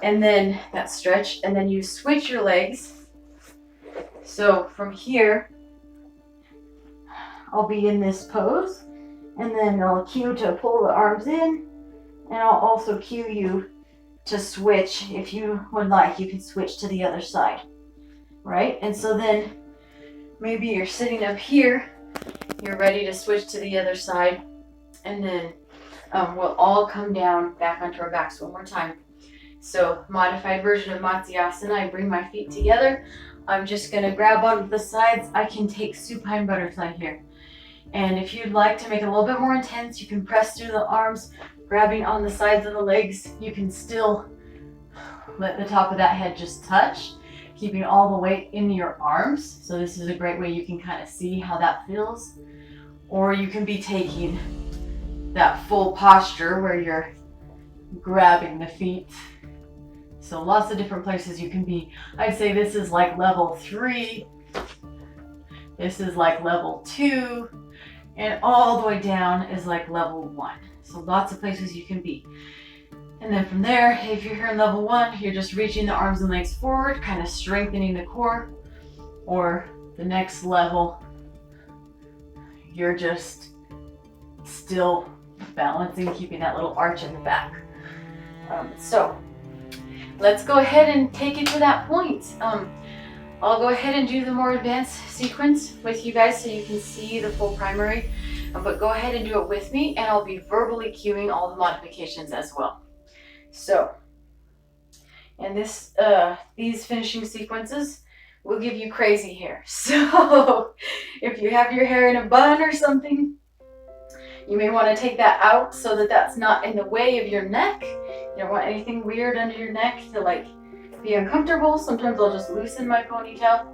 A: And then that stretch, and then you switch your legs. So from here, I'll be in this pose, and then I'll cue to pull the arms in, and I'll also cue you to switch. If you would like, you can switch to the other side, right? And so then maybe you're sitting up here, you're ready to switch to the other side, and then we'll all come down back onto our backs one more time. So modified version of Matsyasana, I bring my feet together. I'm just going to grab on the sides. I can take supine butterfly here. And if you'd like to make it a little bit more intense, you can press through the arms, grabbing on the sides of the legs. You can still let the top of that head just touch, keeping all the weight in your arms. So this is a great way you can kind of see how that feels. Or you can be taking that full posture where you're grabbing the feet. So lots of different places you can be. I'd say this is like level 3. This is like level 2. And all the way down is like level 1. So lots of places you can be. And then from there, if you're here in level 1, you're just reaching the arms and legs forward, kind of strengthening the core. Or the next level, you're just still balancing, keeping that little arch in the back. So let's go ahead and take it to that point. I'll go ahead and do the more advanced sequence with you guys so you can see the full primary, but go ahead and do it with me, and I'll be verbally cueing all the modifications as well. So, and these finishing sequences will give you crazy hair. So if you have your hair in a bun or something, you may want to take that out so that that's not in the way of your neck. You don't want anything weird under your neck to like be uncomfortable. Sometimes I'll just loosen my ponytail.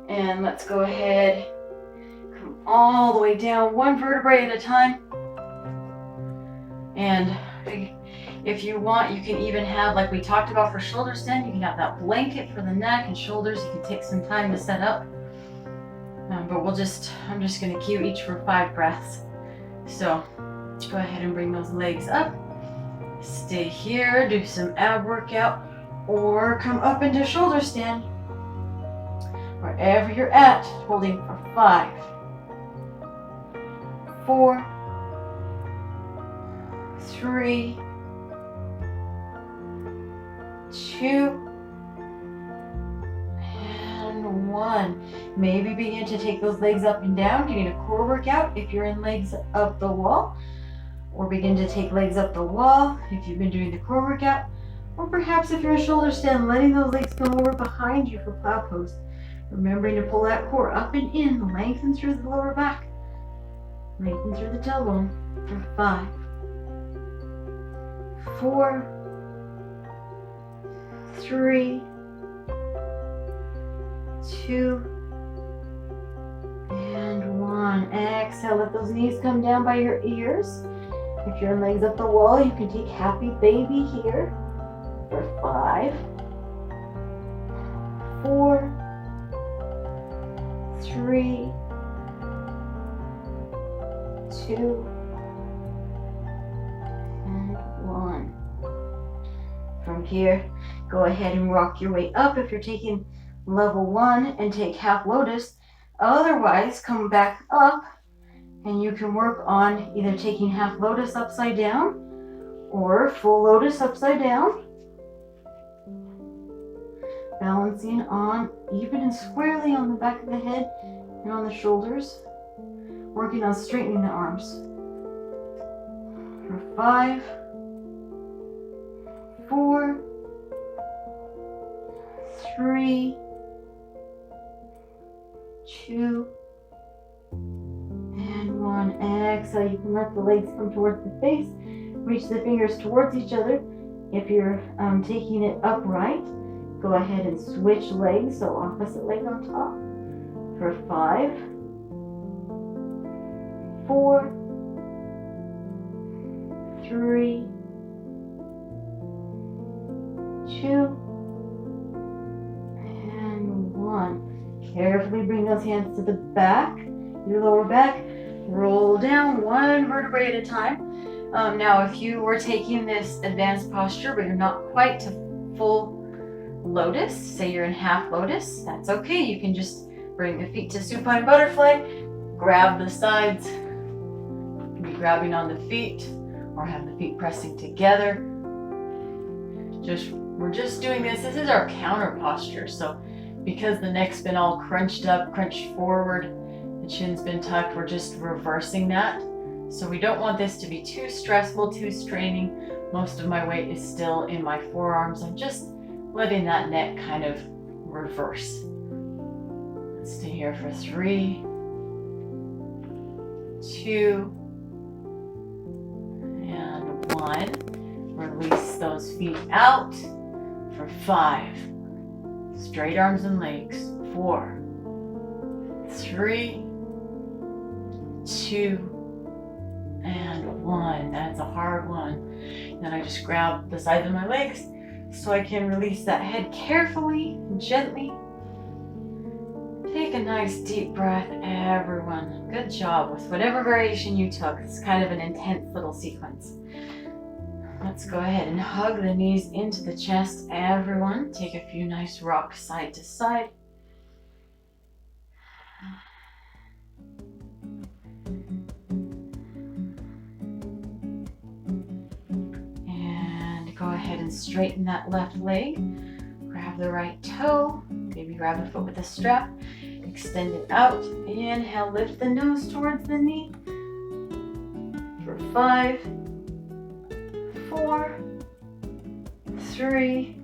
A: And let's go ahead, come all the way down, one vertebrae at a time. And if you want, you can even have, like we talked about for shoulder stand, you can have that blanket for the neck and shoulders. You can take some time to set up. But I'm just gonna cue each for 5 breaths. So let's go ahead and bring those legs up. Stay here, do some ab workout, or come up into shoulder stand. Wherever you're at, holding for 5, 4, 3, 2, and 1. Maybe begin to take those legs up and down, getting a core workout if you're in legs up the wall, or begin to take legs up the wall if you've been doing the core workout, or perhaps if you're in shoulder stand, letting those legs come over behind you for plow pose. Remembering to pull that core up and in, lengthen through the lower back, lengthen through the tailbone for 5, 4, 3, 2, and 1. Exhale, let those knees come down by your ears. If you're in legs up the wall, you can take happy baby here for 5, 4, 3, 2, and 1. From here, go ahead and rock your way up if you're taking level 1 and take half lotus. Otherwise, come back up and you can work on either taking half lotus upside down or full lotus upside down. Balancing on even and squarely on the back of the head and on the shoulders. Working on straightening the arms. For 5, 4, 3, 2, and 1. Exhale, you can let the legs come towards the face. Reach the fingers towards each other. If you're taking it upright, go ahead and switch legs, so opposite leg on top. For 5, 4, 3, 2, and 1. Carefully bring those hands to the back, your lower back. Roll down one vertebrae at a time. Now, if you were taking this advanced posture, but you're not quite to full lotus, say you're in half lotus, that's okay. You can just bring the feet to supine butterfly, grab the sides, be grabbing on the feet, or have the feet pressing together. We're just doing this. This is our counter posture. So because the neck's been all crunched up, crunched forward, the chin's been tucked, we're just reversing that. So we don't want this to be too stressful, too straining. Most of my weight is still in my forearms. I'm just letting that neck kind of reverse. Let's stay here for 3, 2, and 1. Release those feet out for 5. Straight arms and legs. 4, 3, 2, and 1. That's a hard one. Then I just grab the sides of my legs so I can release that head carefully, gently. Take a nice deep breath, everyone. Good job with whatever variation you took. It's kind of an intense little sequence. Let's go ahead and hug the knees into the chest, everyone. Take a few nice rocks side to side. And go ahead and straighten that left leg. Grab the right toe. Maybe grab the foot with a strap. Extend it out. Inhale, lift the nose towards the knee. For 5, 4, 3,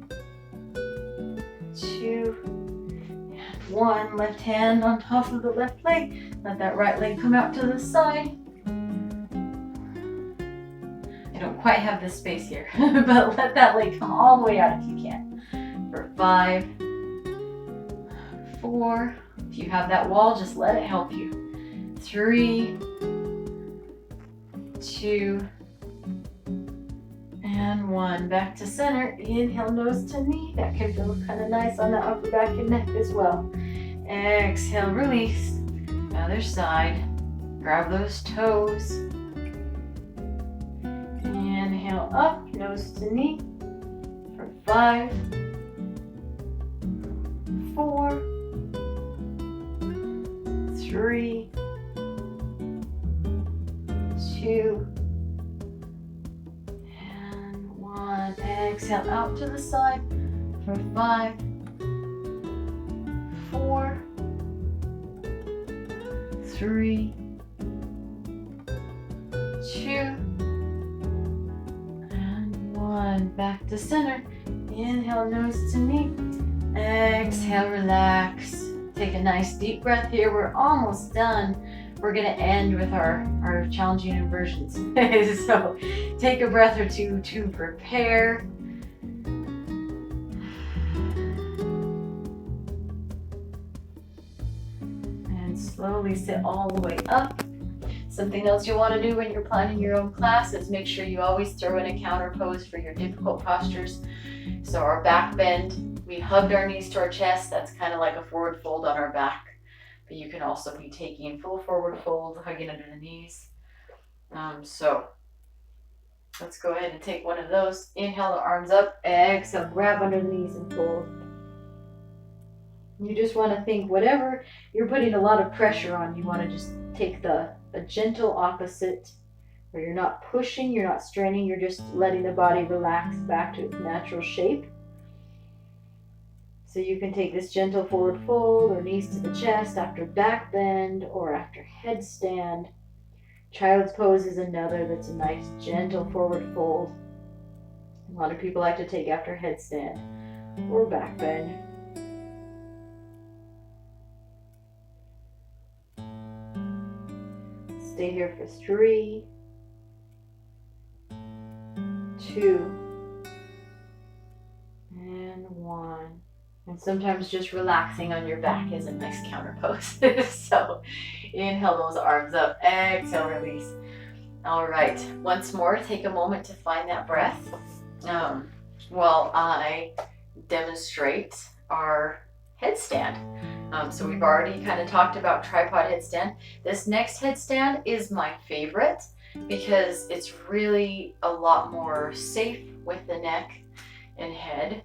A: 2, and 1. Left hand on top of the left leg. Let that right leg come out to the side. I don't quite have this space here, but let that leg come all the way out if you can. For 5, 4, If you have that wall, just let it help you. 3, 2, and 1. Back to center. Inhale, nose to knee. That can feel kind of nice on the upper back and neck as well. Exhale, release. Other side. Grab those toes. Inhale up, nose to knee. For 5, 4, 3, 2, and 1. Exhale out to the side for 5, 4, 3, 2, and 1. Back to center. Inhale, nose to knee. Exhale, relax. Take a nice deep breath here. We're almost done. We're going to end with our challenging inversions. So take a breath or two to prepare. And slowly sit all the way up. Something else you'll want to do when you're planning your own class is make sure you always throw in a counter pose for your difficult postures. So our back bend, we hugged our knees to our chest. That's kind of like a forward fold on our back. But you can also be taking full forward fold, hugging under the knees. So let's go ahead and take one of those. Inhale, the arms up. Exhale, grab under the knees and fold. You just want to think whatever you're putting a lot of pressure on, you want to just take a gentle opposite, where you're not pushing, you're not straining, you're just letting the body relax back to its natural shape. So you can take this gentle forward fold or knees to the chest after back bend or after headstand. Child's pose is another that's a nice gentle forward fold. A lot of people like to take after headstand or back bend. Stay here for 3, 2, and 1. And sometimes just relaxing on your back is a nice counter pose. So inhale those arms up, exhale, release. All right, once more, take a moment to find that breath while I demonstrate our headstand. So we've already kind of talked about tripod headstand. This next headstand is my favorite because it's really a lot more safe with the neck and head.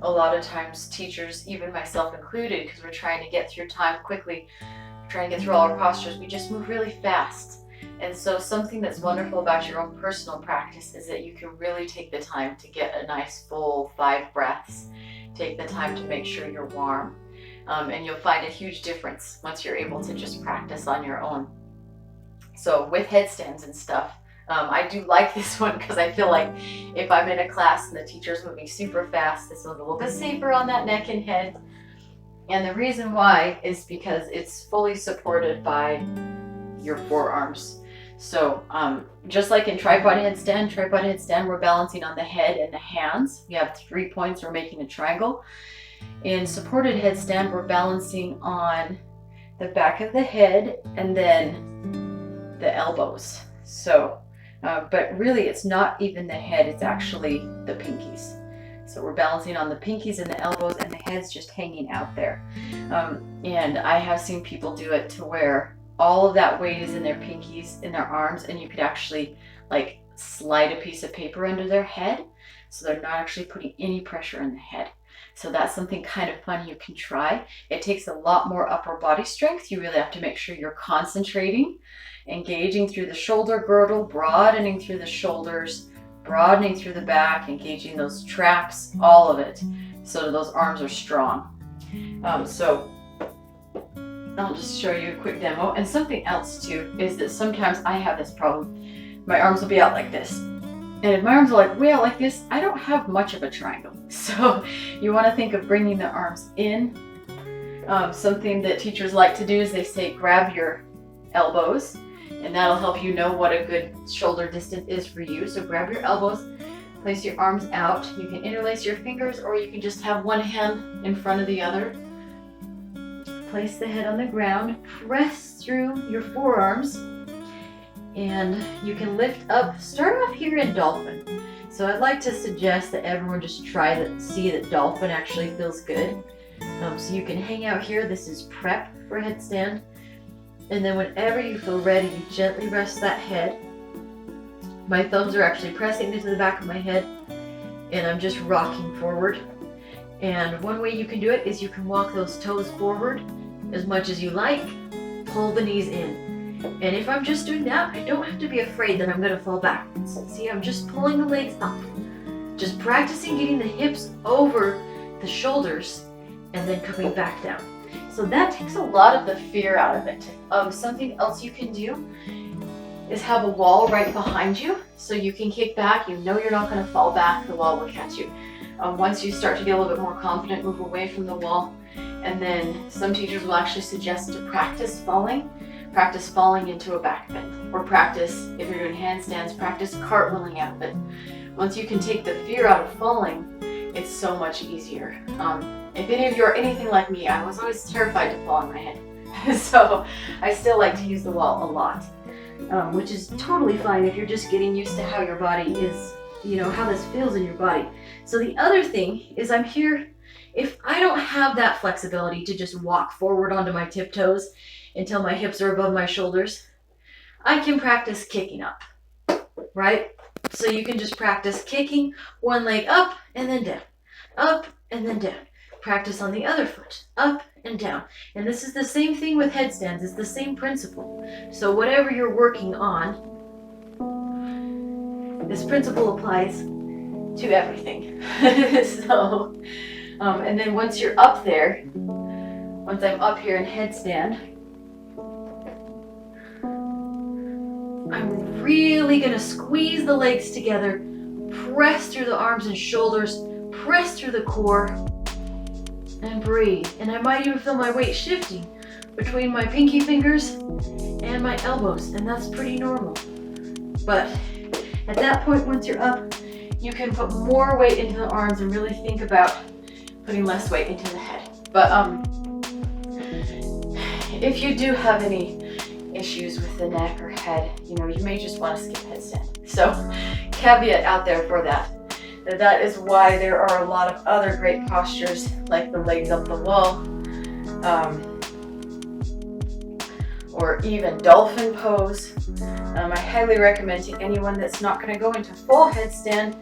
A: A lot of times teachers, even myself included, because we're trying to get through time quickly, trying to get through all our postures, we just move really fast. And so something that's wonderful about your own personal practice is that you can really take the time to get a nice full 5 breaths. Take the time to make sure you're warm. And you'll find a huge difference once you're able to just practice on your own. So with headstands and stuff, I do like this one because I feel like if I'm in a class and the teacher's moving super fast, this is a little bit safer on that neck and head. And the reason why is because it's fully supported by your forearms. So just like in tripod headstand, we're balancing on the head and the hands. We have 3 points, we're making a triangle. In supported headstand, we're balancing on the back of the head and then the elbows. So, but really it's not even the head, it's actually the pinkies. So we're balancing on the pinkies and the elbows and the head's just hanging out there. And I have seen people do it to where all of that weight is in their pinkies, in their arms, and you could actually like slide a piece of paper under their head. So they're not actually putting any pressure in the head. So that's something kind of fun you can try. It takes a lot more upper body strength. You really have to make sure you're concentrating, engaging through the shoulder girdle, broadening through the shoulders, broadening through the back, engaging those traps, all of it, so those arms are strong. So I'll just show you a quick demo. And something else too is that sometimes I have this problem. My arms will be out like this. And if my arms are like way out like this, I don't have much of a triangle. So you want to think of bringing the arms in. Something that teachers like to do is they say grab your elbows, and that'll help you know what a good shoulder distance is for you. So grab your elbows, place your arms out. You can interlace your fingers, or you can just have one hand in front of the other. place the head on the ground, press through your forearms, and you can lift up. Start off here in dolphin. So I'd like to suggest that everyone just try to see that dolphin actually feels good. So you can hang out here. This is prep for headstand. And then whenever you feel ready, you gently rest that head. My thumbs are actually pressing into the back of my head, and I'm just rocking forward. And one way you can do it is you can walk those toes forward as much as you like, pull the knees in. And if I'm just doing that, I don't have to be afraid that I'm going to fall backwards. See, I'm just pulling the legs up. Just practicing getting the hips over the shoulders and then coming back down. So that takes a lot of the fear out of it. Something else you can do is have a wall right behind you so you can kick back. You know you're not going to fall back. The wall will catch you. Once you start to get a little bit more confident, move away from the wall. And then some teachers will actually suggest to practice falling into a back bend, or practice, if you're doing handstands, practice cartwheeling out of it. Once you can take the fear out of falling, it's so much easier. If any of you are anything like me, I was always terrified to fall on my head. So I still like to use the wall a lot, which is totally fine if you're just getting used to how your body is, how this feels in your body. So the other thing is I'm here, if I don't have that flexibility to just walk forward onto my tiptoes until my hips are above my shoulders, I can practice kicking up, right? So you can just practice kicking one leg up and then down, up and then down. Practice on the other foot, up and down. And this is the same thing with headstands. It's the same principle. So whatever you're working on, this principle applies to everything. And then once you're up there, once I'm up here in headstand, I'm really gonna squeeze the legs together, press through the arms and shoulders, press through the core, and breathe. And I might even feel my weight shifting between my pinky fingers and my elbows, and that's pretty normal. But at that point, once you're up, you can put more weight into the arms and really think about putting less weight into the head. But if you do have any issues with the neck or head, you may just want to skip headstand. So caveat out there for that. That is why there are a lot of other great postures, like the legs up the wall, or even dolphin pose. I highly recommend to anyone that's not going to go into full headstand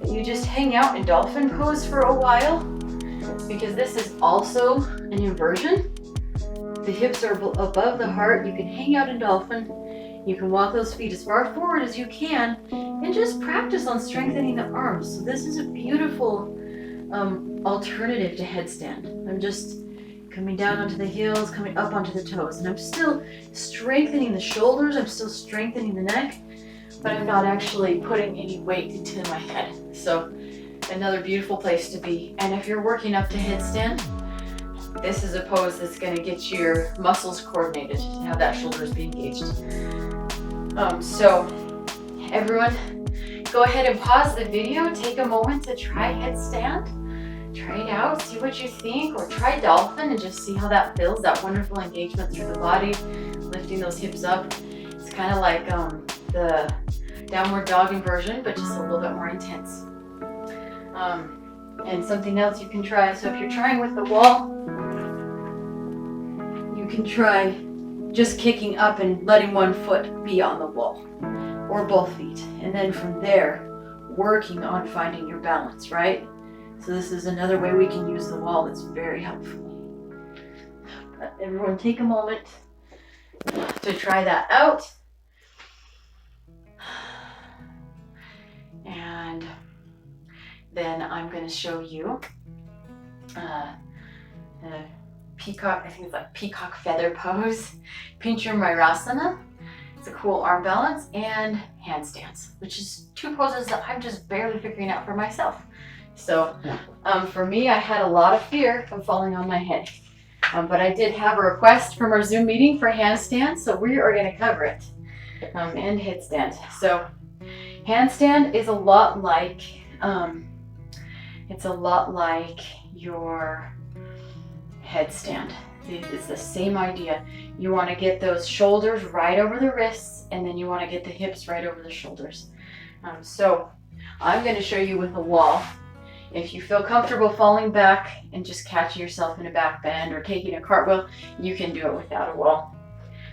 A: that you just hang out in dolphin pose for a while, because this is also an inversion. The hips are above the heart. You can hang out in dolphin. You can walk those feet as far forward as you can and just practice on strengthening the arms. So this is a beautiful alternative to headstand. I'm just coming down onto the heels, coming up onto the toes, and I'm still strengthening the shoulders. I'm still strengthening the neck, but I'm not actually putting any weight into my head. So another beautiful place to be. And if you're working up to headstand, this is a pose that's going to get your muscles coordinated to have that shoulders be engaged. So everyone, go ahead and pause the video, take a moment to try headstand, try it out, see what you think, or try dolphin and just see how that feels, that wonderful engagement through the body, lifting those hips up. It's kind of like the downward dog inversion, but just a little bit more intense. And something else you can try, so if you're trying with the wall, you can try just kicking up and letting one foot be on the wall, or both feet. And then from there, working on finding your balance, right? So this is another way we can use the wall that's very helpful. But everyone take a moment to try that out. And then I'm going to show you peacock, I think it's like peacock feather pose, Pincha Mayurasana. It's a cool arm balance, and handstands, which is two poses that I'm just barely figuring out for myself. So for me, I had a lot of fear of falling on my head, but I did have a request from our Zoom meeting for handstands, so we are going to cover it, and headstand. So handstand is a lot like your headstand. It's the same idea. You want to get those shoulders right over the wrists, and then you want to get the hips right over the shoulders. So I'm going to show you with a wall. If you feel comfortable falling back and just catching yourself in a back bend or taking a cartwheel, you can do it without a wall.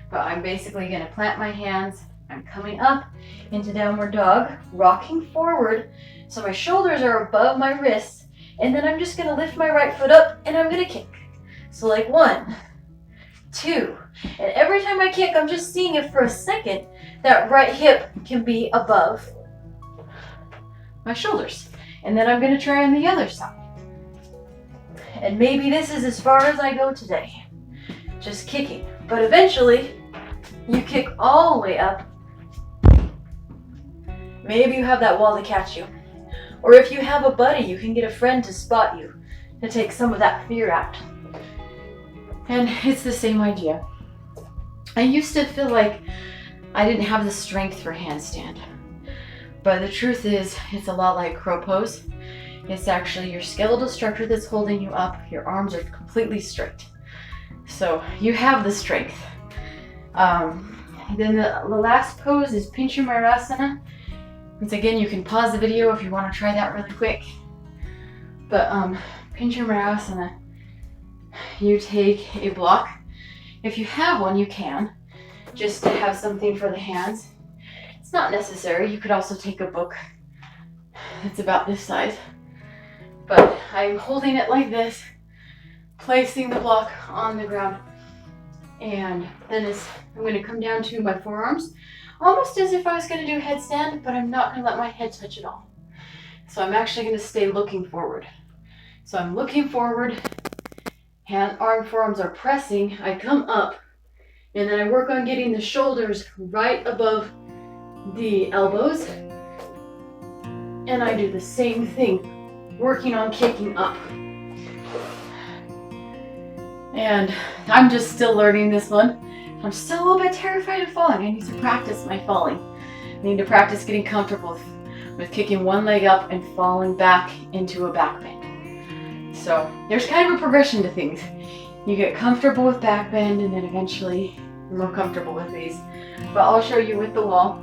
A: But I'm basically going to plant my hands. I'm coming up into downward dog, rocking forward so my shoulders are above my wrists, and then I'm just going to lift my right foot up and I'm going to kick. So like 1, 2, and every time I kick, I'm just seeing if for a second that right hip can be above my shoulders. And then I'm going to try on the other side. And maybe this is as far as I go today, just kicking. But eventually, you kick all the way up. Maybe you have that wall to catch you. Or if you have a buddy, you can get a friend to spot you, to take some of that fear out. And it's the same idea. I used to feel like I didn't have the strength for handstand. But the truth is, it's a lot like crow pose. It's actually your skeletal structure that's holding you up. Your arms are completely straight. So you have the strength. Then the last pose is Pinchamarasana. Once again, you can pause the video if you want to try that really quick. But Pinchamarasana, you take a block. If you have one, you can, just to have something for the hands. It's not necessary. You could also take a book. It's about this size. But I'm holding it like this, placing the block on the ground. And then I'm going to come down to my forearms, almost as if I was going to do a headstand, but I'm not going to let my head touch at all. So I'm actually going to stay looking forward. So I'm looking forward, forearms are pressing, I come up, and then I work on getting the shoulders right above the elbows. And I do the same thing, working on kicking up. And I'm just still learning this one. I'm still a little bit terrified of falling. I need to practice my falling. I need to practice getting comfortable with kicking one leg up and falling back into a back bend. So there's kind of a progression to things. You get comfortable with back bend and then eventually you're more comfortable with these. But I'll show you with the wall.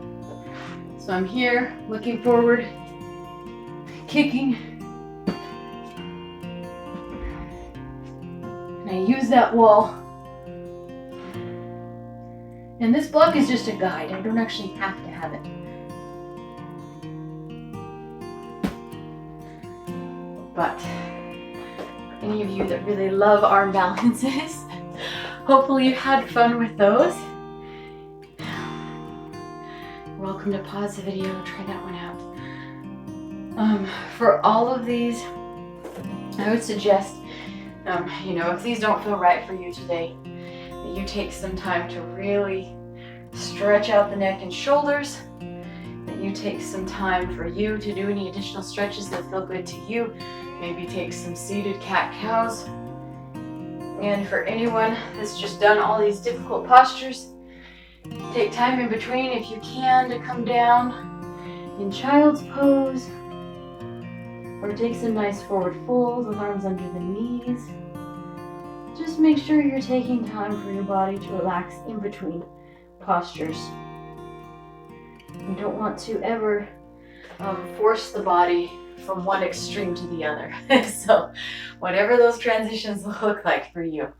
A: So I'm here looking forward, kicking. And I use that wall. And this block is just a guide. I don't actually have to have it. But for any of you that really love arm balances, hopefully you had fun with those. You're welcome to pause the video, try that one out. For all of these, I would suggest, if these don't feel right for you today, that you take some time to really stretch out the neck and shoulders, that you take some time for you to do any additional stretches that feel good to you. Maybe take some seated cat-cows. And for anyone that's just done all these difficult postures, take time in between if you can to come down in child's pose, or take some nice forward folds with arms under the knees. Just make sure you're taking time for your body to relax in between postures. You don't want to ever force the body from one extreme to the other. So whatever those transitions look like for you.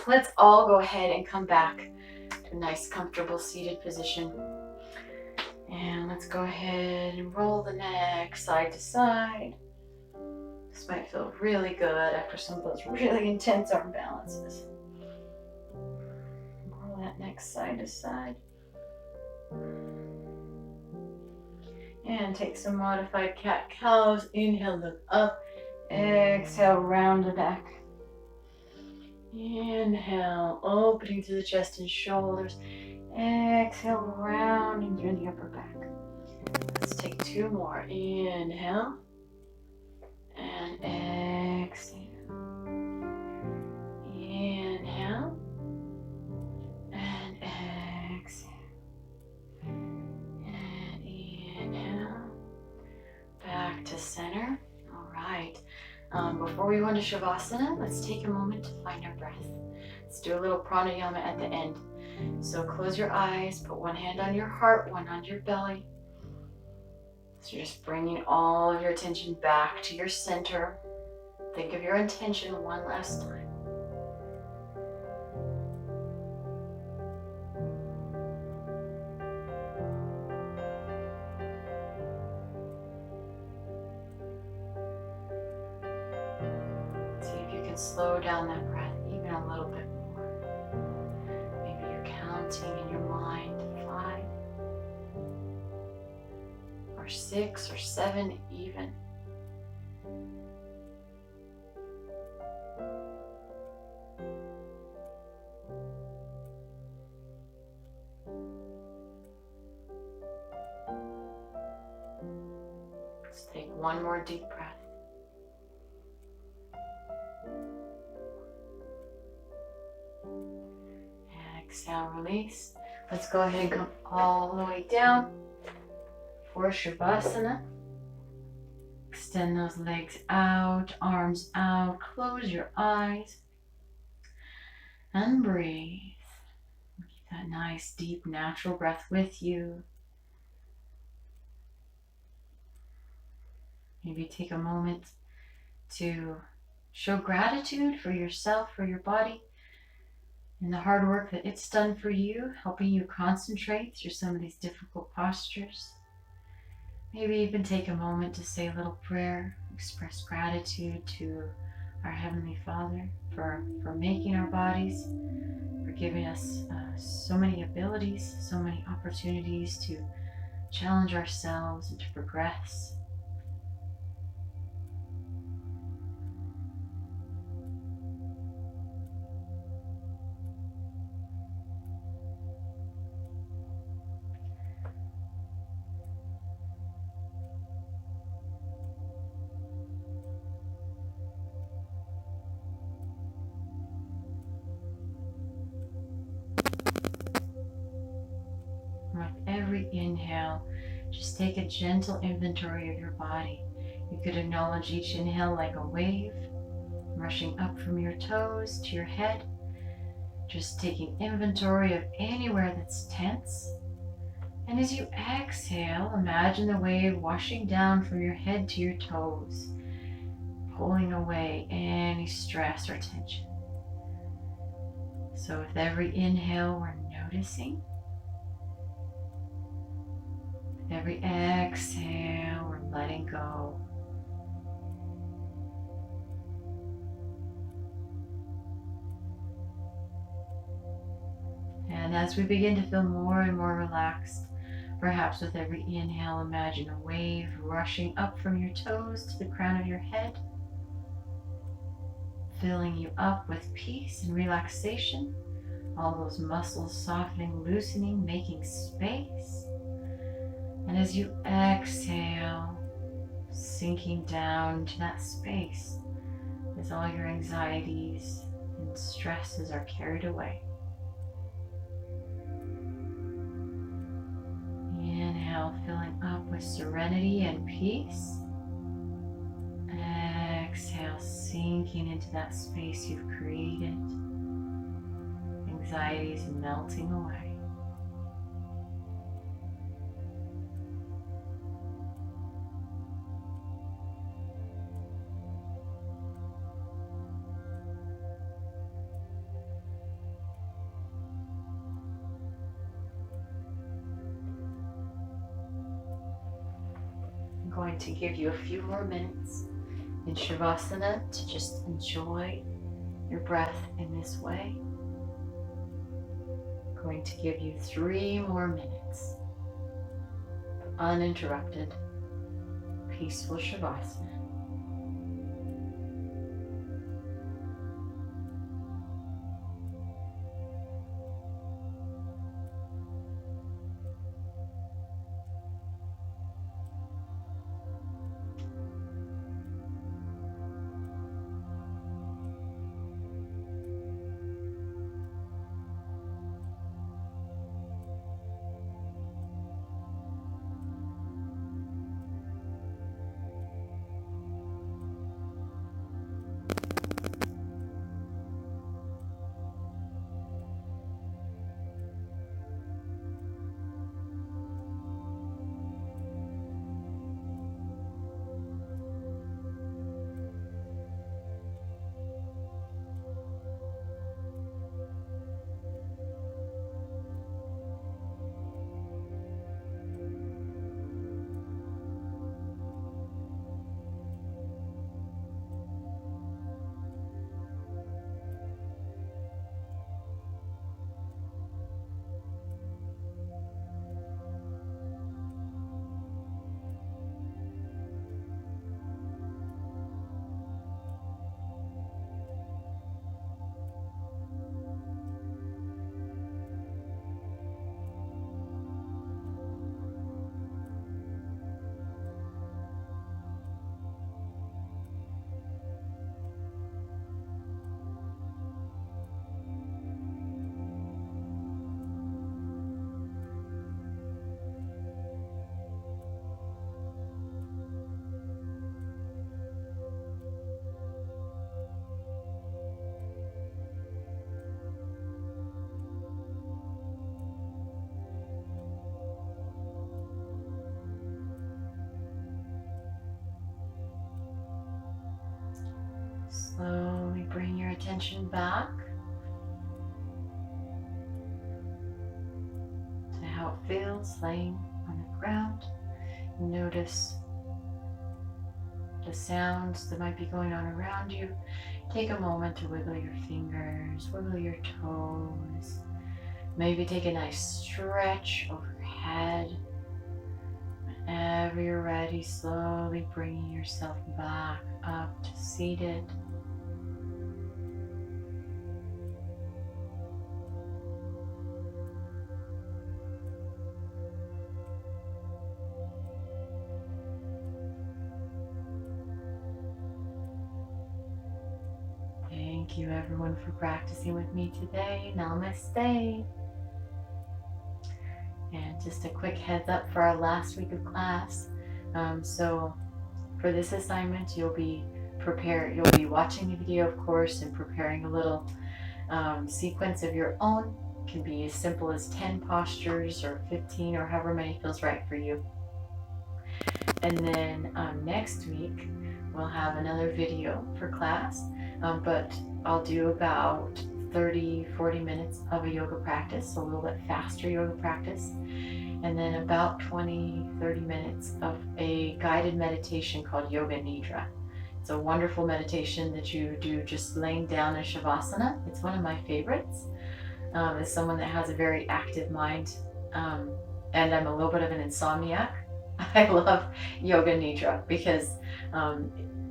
A: Let's all go ahead and come back to a nice comfortable seated position. And let's go ahead and roll the neck side to side. This might feel really good after some of those really intense arm balances. Roll that neck side to side. And take some modified cat-cows. Inhale, look up. Exhale, round the back. Inhale, opening through the chest and shoulders. Exhale, rounding through the upper back. Let's take 2 more. Inhale. And exhale. Inhale. And exhale. And inhale. Back to center. All right. Before we go into Shavasana, let's take a moment to find our breath. Let's do a little pranayama at the end. So close your eyes, put one hand on your heart, one on your belly. So you're just bringing all of your attention back to your center. Think of your intention one last time. See if you can slow down that breath even a little bit more. Maybe you're counting in your mind 5 or 6 or 7 even. Let's take one more deep breath. And exhale, release. Let's go ahead and come all the way down for Shavasana. Extend those legs out, arms out, close your eyes, and breathe. Keep that nice, deep, natural breath with you. Maybe take a moment to show gratitude for yourself, for your body, and the hard work that it's done for you, helping you concentrate through some of these difficult postures. Maybe even take a moment to say a little prayer, express gratitude to our Heavenly Father for making our bodies, for giving us so many abilities, so many opportunities to challenge ourselves and to progress. With every inhale, just take a gentle inventory of your body. You could acknowledge each inhale like a wave, rushing up from your toes to your head, just taking inventory of anywhere that's tense. And as you exhale, imagine the wave washing down from your head to your toes, pulling away any stress or tension. So with every inhale, we're noticing. With every exhale, we're letting go. And as we begin to feel more and more relaxed, perhaps with every inhale, imagine a wave rushing up from your toes to the crown of your head, filling you up with peace and relaxation, all those muscles softening, loosening, making space. And as you exhale, sinking down to that space as all your anxieties and stresses are carried away. Inhale, filling up with serenity and peace. Exhale, sinking into that space you've created. Anxieties melting away. I'm going to give you a few more minutes in Shavasana to just enjoy your breath in this way. I'm going to give you 3 more minutes of uninterrupted, peaceful Shavasana. attention back to how it feels laying on the ground. Notice the sounds that might be going on around you. Take a moment to wiggle your fingers, wiggle your toes. Maybe take a nice stretch overhead. Whenever you're ready, slowly bringing yourself back up to seated. Thank you everyone for practicing with me today. Namaste. And just a quick heads up for our last week of class. So for this assignment, you'll be watching the video, of course, and preparing a little sequence of your own. It can be as simple as 10 postures or 15 or however many feels right for you. And then next week, we'll have another video for class, but I'll do about 30-40 minutes of a yoga practice, so a little bit faster yoga practice, and then about 20-30 minutes of a guided meditation called Yoga Nidra. It's a wonderful meditation that you do just laying down in Shavasana. It's one of my favorites. As someone that has a very active mind, and I'm a little bit of an insomniac, I love Yoga Nidra because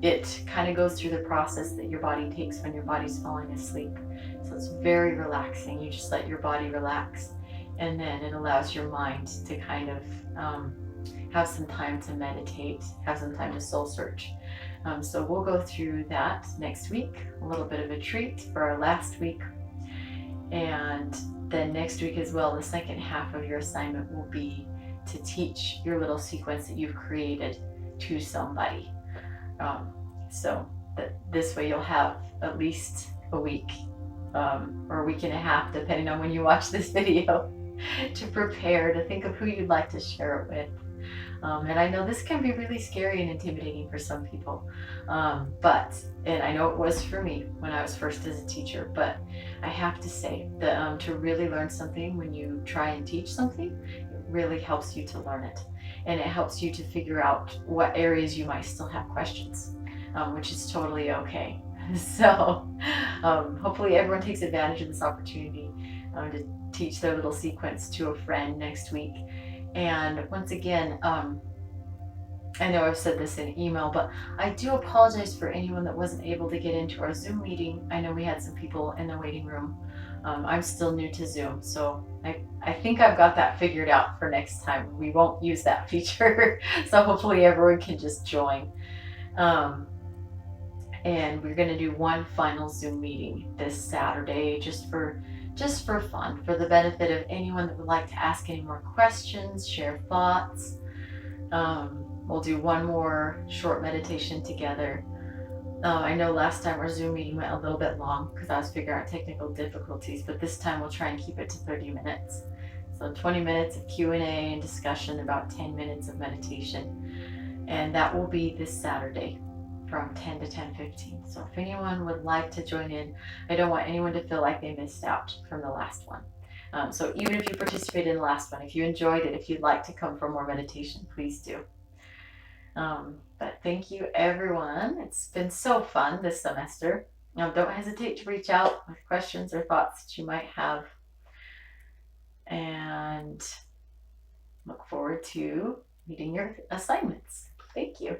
A: it kind of goes through the process that your body takes when your body's falling asleep. So it's very relaxing. You just let your body relax, and then it allows your mind to kind of have some time to meditate, have some time to soul search. So we'll go through that next week, a little bit of a treat for our last week. And then next week as well, the second half of your assignment will be to teach your little sequence that you've created to somebody. So that this way you'll have at least a week or a week and a half, depending on when you watch this video, to prepare, to think of who you'd like to share it with. And I know this can be really scary and intimidating for some people, and I know it was for me when I was first as a teacher, but I have to say that to really learn something, when you try and teach something, it really helps you to learn it. And it helps you to figure out what areas you might still have questions, which is totally okay. So hopefully everyone takes advantage of this opportunity to teach their little sequence to a friend next week. And once again, I know I've said this in email, but I do apologize for anyone that wasn't able to get into our Zoom meeting. I know we had some people in the waiting room. I'm still new to Zoom, so I think I've got that figured out for next time. We won't use that feature, so hopefully everyone can just join. And we're going to do one final Zoom meeting this Saturday, just for fun, for the benefit of anyone that would like to ask any more questions, share thoughts. We'll do one more short meditation together. I know last time our Zoom meeting went a little bit long because I was figuring out technical difficulties, but this time we'll try and keep it to 30 minutes. So 20 minutes of Q&A and discussion, about 10 minutes of meditation. And that will be this Saturday from 10 to 10:15. So if anyone would like to join in, I don't want anyone to feel like they missed out from the last one. So even if you participated in the last one, if you enjoyed it, if you'd like to come for more meditation, please do. But thank you everyone. It's been so fun this semester. Don't hesitate to reach out with questions or thoughts that you might have. And look forward to meeting your assignments. Thank you.